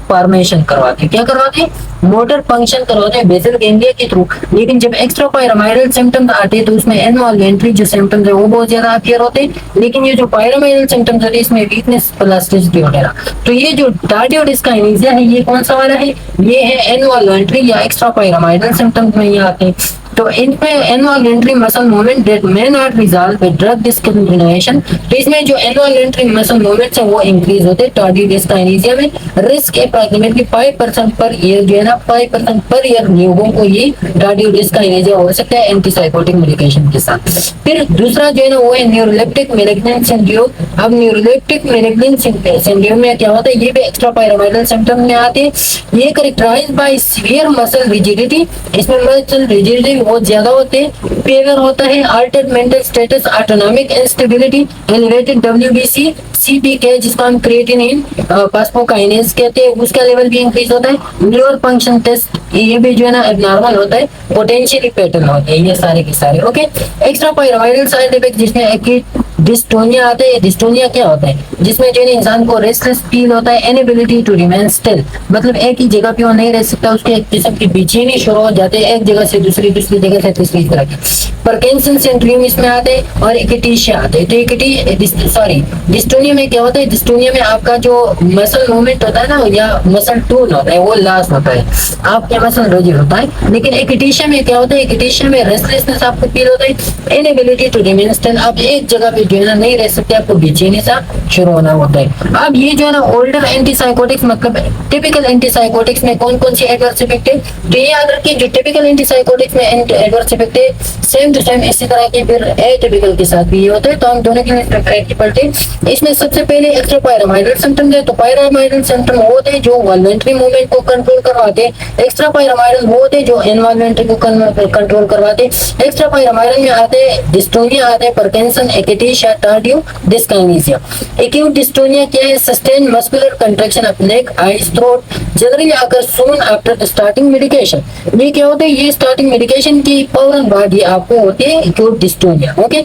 फॉर्मेशन करवाते हैं। क्या करवाते हैं? मोटर फंक्शन करवाते हैं बेसल गैंग्लिया के थ्रू। लेकिन जब एक्स्ट्रा पायरामाइडल सिम्टम्स आते हैं तो उसमें इनवॉल्वेंट्री जो सिम्टम्स है वो बहुत ज्यादा अपीयर होते हैं। लेकिन ये जो पायरामाइडल सिम्टम्स होते हैं इसमें वीकनेस, प्लास्टिसिटी वगैरह। तो ये जो कार्डियो डिस्काइनेसिया है ये कौन सा वाला है? ये है इनवॉल्वेंट्री या एक्स्ट्रा पायरामाइडल सिम्टम्स में ये आते हैं। तो इनमें involuntary muscle movement that may not resolve by drug discontinuation. तो इसमें जो इनवॉल्वेंट्री मसल मूवमेंट्स है वो इंक्रीज होते हैं कार्डियो डिस्काइनेसिया में। रिस्क अप्रॉक्सीमेटली 5% पर ईयर जो है ना 5% पर ईयर लोगों को ये कार्डियो डिस्काइनेसिया हो सकता है एंटीसाइकोटिक मेडिकेशन के साथ। फिर दूसरा जो है ना वो है न्यूरोलेप्टिक मैलिग्नेंट सिंड्रोम। अब न्यूरोलेप्टिक मैलिग्नेंट सिंड्रोम में क्या होता है? ये भी एक्स्ट्रा पायरामाइडल सिम्टम में आते हैं। ये characterised by severe muscle rigidity. इसमें मसल रिजिडिटी बहुत ज्यादा होते हैं। फेवर होता है, altered mental status, autonomic instability, elevated WBC, CPK जिसको हम क्रिएटिनिन फास्फोकाइनेज कहते हैं उसका लेवल भी इंक्रीज होता है। लिवर फंक्शन टेस्ट ये भी जो है ना एबनॉर्मल होता है। पोटेंशियली पैटर्न होते हैं ये सारे के सारे। Okay, extra pyramidal side effect जिसमें एक्यूट डिस्टोनिया आते हैं। डिस्टोनिया क्या होता है? जिसमें जो है इंसान को रेस्टलेस फील होता है, इनएबिलिटी टू रिमेन स्टिल, मतलब एक ही जगह पे वो नहीं रह सकता, उसके एक किस्म की बेचैनी शुरू हो जाते हैं एक जगह से दूसरी जगह से तीसरी तरह की। पार्किंसन सिंड्रोम इसमें आते हैं और एक्टिशिया आते हैं। तो डिस्टोनिया में क्या होता है? डिस्टोनिया में आपका जो मसल मूवमेंट होता है ना या मसल टून होता है वो लॉस होता है, आपका मसल रिजिड होता है। लेकिन एक्टिशिया में क्या होता है? एक्टिशिया में रेस्टलेसनेस आपको फील होता है, इनएबिलिटी टू रिमेन स्टिल, आप एक जगह पे जो है ना नहीं रह सकते, आपको बेचैनी सा शुरू होना होता है। अब ये जो है ना ओल्डर एंटीसाइकोटिक्स मतलब टिपिकल एंटीसाइकोटिक्स में कौन कौन सी एडवर्स इफेक्ट है? तो ये याद रखिए जो टिपिकल एंटीसाइकोटिक्स में एडवर्स इफेक्ट है सेम टू सेम इसी तरह के फिर एटिपिकल के साथ भी ये होता है। तो हम दोनों के लिए पढ़ते हैं। इसमें सबसे पहले एक्स्ट्रा पायरामाइडल सिम्टम्स है। तो पायरामाइडल सिम्टम वो होते हैं जो वॉलंटरी मूवमेंट को कंट्रोल करवाते हैं। एक्स्ट्रा पायरामाइडल वो होते हैं जो इनवॉल्वेंट्री को कंट्रोल करवाते हैं। एक्स्ट्रा पायरामाइडल में आते हैं डिस्टोनिया आते हैं, Parkinson, akathisia, tardive dyskinesia. Acute dystonia क्या है? Sustain muscular contraction of neck, eyes, throat, generally occur soon after starting medication. ये क्या होता है? ये स्टार्टिंग मेडिकेशन की फौरन बाद ये आपको होती है एक्यूट डिस्टोनिया। ओके,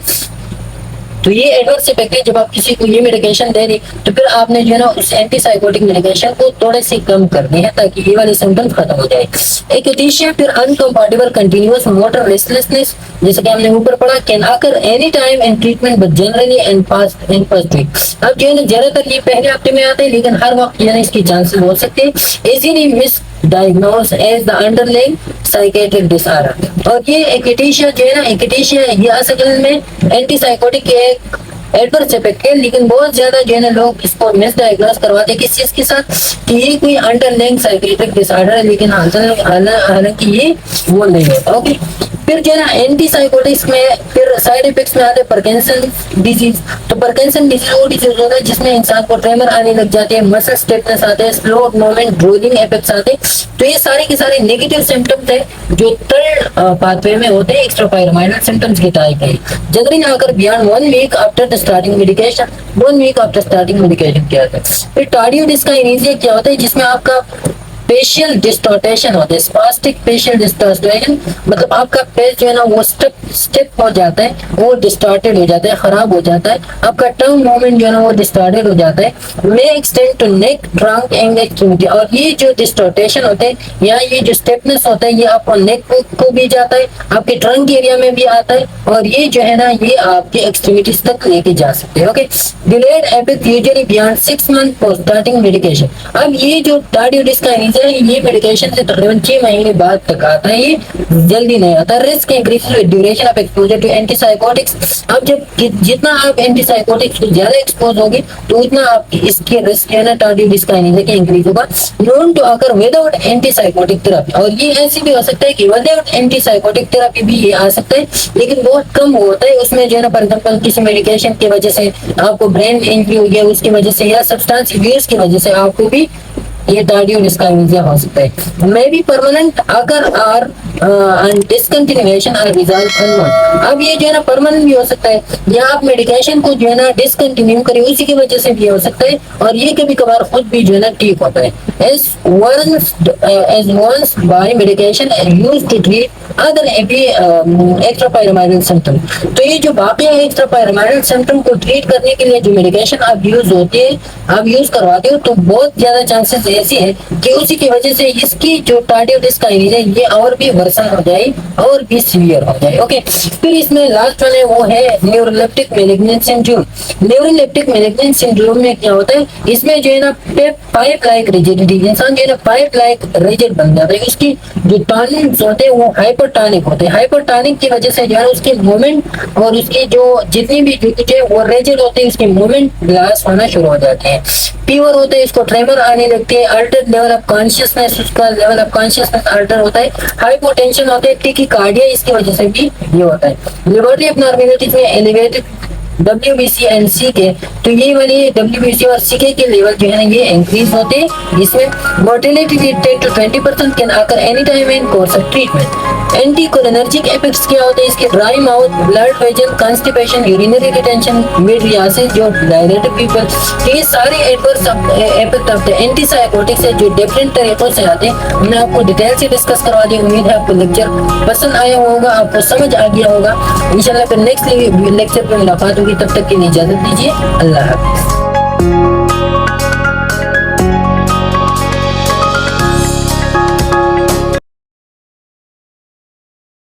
तो ये एडवर्स इफेक्ट है। जब आप किसी को ये मेडिकेशन दे रही तो फिर आपने जो है ना उस एंटीसाइकोटिक मेडिकेशन को थोड़े से कम करनी है ताकि ये वाले सिम्टम्स खत्म हो जाए। एक्टिशिया फिर अनकंफर्टेबल कंटिन्यूअस मोटर रेस्टलेसनेस जैसे कि हमने ऊपर पढ़ा can occur any time in treatment but generally in first week. अब जो है ना ज्यादातर ये पहले हफ्ते में आते हैं लेकिन हर वक्त जो है इसकी चांसेस हो सकते हैं easily misdiagnose as the underlying psychiatric disorder. और ये एक्टिशिया जो है ना एक्टिशिया ये असल में एंटीसाइकोटिक के एक एडवर्स इफेक्ट है, लेकिन बहुत ज्यादा जो है ना लोग इसको मिस डायग्नोज करवाते हैं किस चीज के साथ कि ये कोई अंडरलाइंग साइकेट्रिक डिसऑर्डर है, लेकिन हालांकि ये वो नहीं होता। ओके, फिर जो है ना एंटीसाइकोटिक्स में फिर साइड इफेक्ट्स में आते हैं पार्किंसन डिजीज। तो पार्किंसन डिजीज वो डिजीज होता है जिसमें इंसान को ट्रेमर आने लग जाते हैं, मसल स्टिफनेस आते हैं, स्लो मूवमेंट, ड्रोलिंग इफेक्ट्स आते हैं। तो ये सारे के सारे नेगेटिव सिम्टम्स है जो थर्ड पाथवे में होते हैं एक्स्ट्रा पायरामाइडल सिम्टम्स के टाइप है। Generally occur beyond 1 week after the starting medication, 1 week after starting medication क्या होता है। फिर कार्डियो डिस्काइनेसिया क्या होता है जिसमें आपका फेशियल डिस्टॉर्टेशन होता है, स्पास्टिक फेशियल डिस्टॉर्टेशन, मतलब आपका फेस जो है ना वो स्टिफ हो जाता है, वो डिस्टॉर्टेड हो जाता है, खराब हो जाता है, आपका टंग मूवमेंट जो है ना वो डिस्टॉर्टेड हो जाता है, may extend to neck, trunk and extremity. और ये जो डिस्टॉर्टेशन होते हैं या ये जो स्टिफनेस होता है ये आपको नेक को भी जाता है, आपके ट्रंक एरिया में भी आता है और ये जो है ना ये आपके एक्सट्रीमिटीज तक लेके जा सकते हैं। Okay, delayed effect usually beyond 6 month for starting medication. अब ये जो कार्डियो डिस्काइनेसिया ये मेडिकेशन से तकरीबन 6 महीने बाद तक आता है, ये जल्दी नहीं आता। Risk increase duration level of exposure to antipsychotics. अब जब जितना आप एंटीसाइकोटिक्स को ज्यादा एक्सपोज होगे तो उतना आपकी इसके रिस्क है ना टार्डिव डिस्काइनेसिया के इंक्रीज होगा। Known to occur without antipsychotic therapy, और ये ऐसी भी हो सकता है कि विदाउट एंटीसाइकोटिक थेरेपी भी ये आ सकता है, लेकिन बहुत कम होता है। उसमें जो है ना फॉर एग्जांपल किसी मेडिकेशन की वजह से आपको ब्रेन इंजरी हो गया उसकी वजह से, या सब्सटेंस यूज की वजह से आपको भी ये टार्डियो डिस्काइनेसिया हो सकता है। मे बी परमानेंट अगर और डिसकंटिन्यूएशन और रिजल्ट अननोन। अब ये जो है ना परमानेंट भी हो सकता है, या आप मेडिकेशन को जो है ना डिसकंटिन्यू करें उसी की वजह से भी हो सकता है, और ये कभी कभार खुद भी जो है ना ठीक होता है। as once by medication used to treat other extrapyramidal symptom। तो ये जो बाकी एक्स्ट्रापायरामाइडल सिम्टम को ट्रीट करने के लिए जो मेडिकेशन आप यूज करवाते हो, तो बहुत ज्यादा चांसेस ऐसी है कि उसी की वजह से इसकी जो टार्डिव डिस्काइनेसिया ये और भी वर्सन हो जाए और भी सीवियर हो जाए। ओके, फिर इसमें लास्ट वाले वो है neuroleptic malignant syndrome. Neuroleptic malignant syndrome में क्या होता है, इसमें जो है ना पाइप लाइक रिजिडिटी, इंसान जो है ना पाइप लाइक रिजिड बन जाता है। उसकी जो टॉनिक्स होते हैं वो हाइपरटॉनिक होते हैं। हाइपरटॉनिक की वजह से जो है उसके मूवमेंट और उसकी जो जितनी भी जो है वो रिजिड होते हैं, उसके मूवमेंट ग्लास होना शुरू हो जाते हैं। फीवर होते हैं, इसको ट्रेमर आने लगते हैं। अल्टर्ड लेवल ऑफ कॉन्शियसनेस, उसका लेवल ऑफ कॉन्शियसनेस अल्टर होता है। हाइपोटेंशन होते हैं, टेकिकार्डिया इसकी वजह से भी ये होता है। लिबर्टी एब्नॉर्मलिटीज में एलिवेटेड WBC एंड CK, तो ये वाली WBC और CK के लेवल जो है ना ये इंक्रीज होते हैं। इसमें mortality rate 10 to 20% can occur any time in course of treatment. Anticholinergic effects क्या होते हैं इसके, dry mouth, blurred vision, constipation, urinary retention, mydriasis, जो डायरेक्ट पीपल, ये सारे adverse effect of the antipsychotics है जो डिफरेंट तरीकों से आते हैं। हमने आपको डिटेल से डिस्कस करवा दी। उम्मीद है आपको लेक्चर पसंद आया होगा, आपको समझ आ गया होगा। इंशाल्लाह फिर नेक्स्ट लेक्चर पे मुलाकात होगी, तब तक के लिए इजाजत दीजिए। अल्लाह हाफिज़।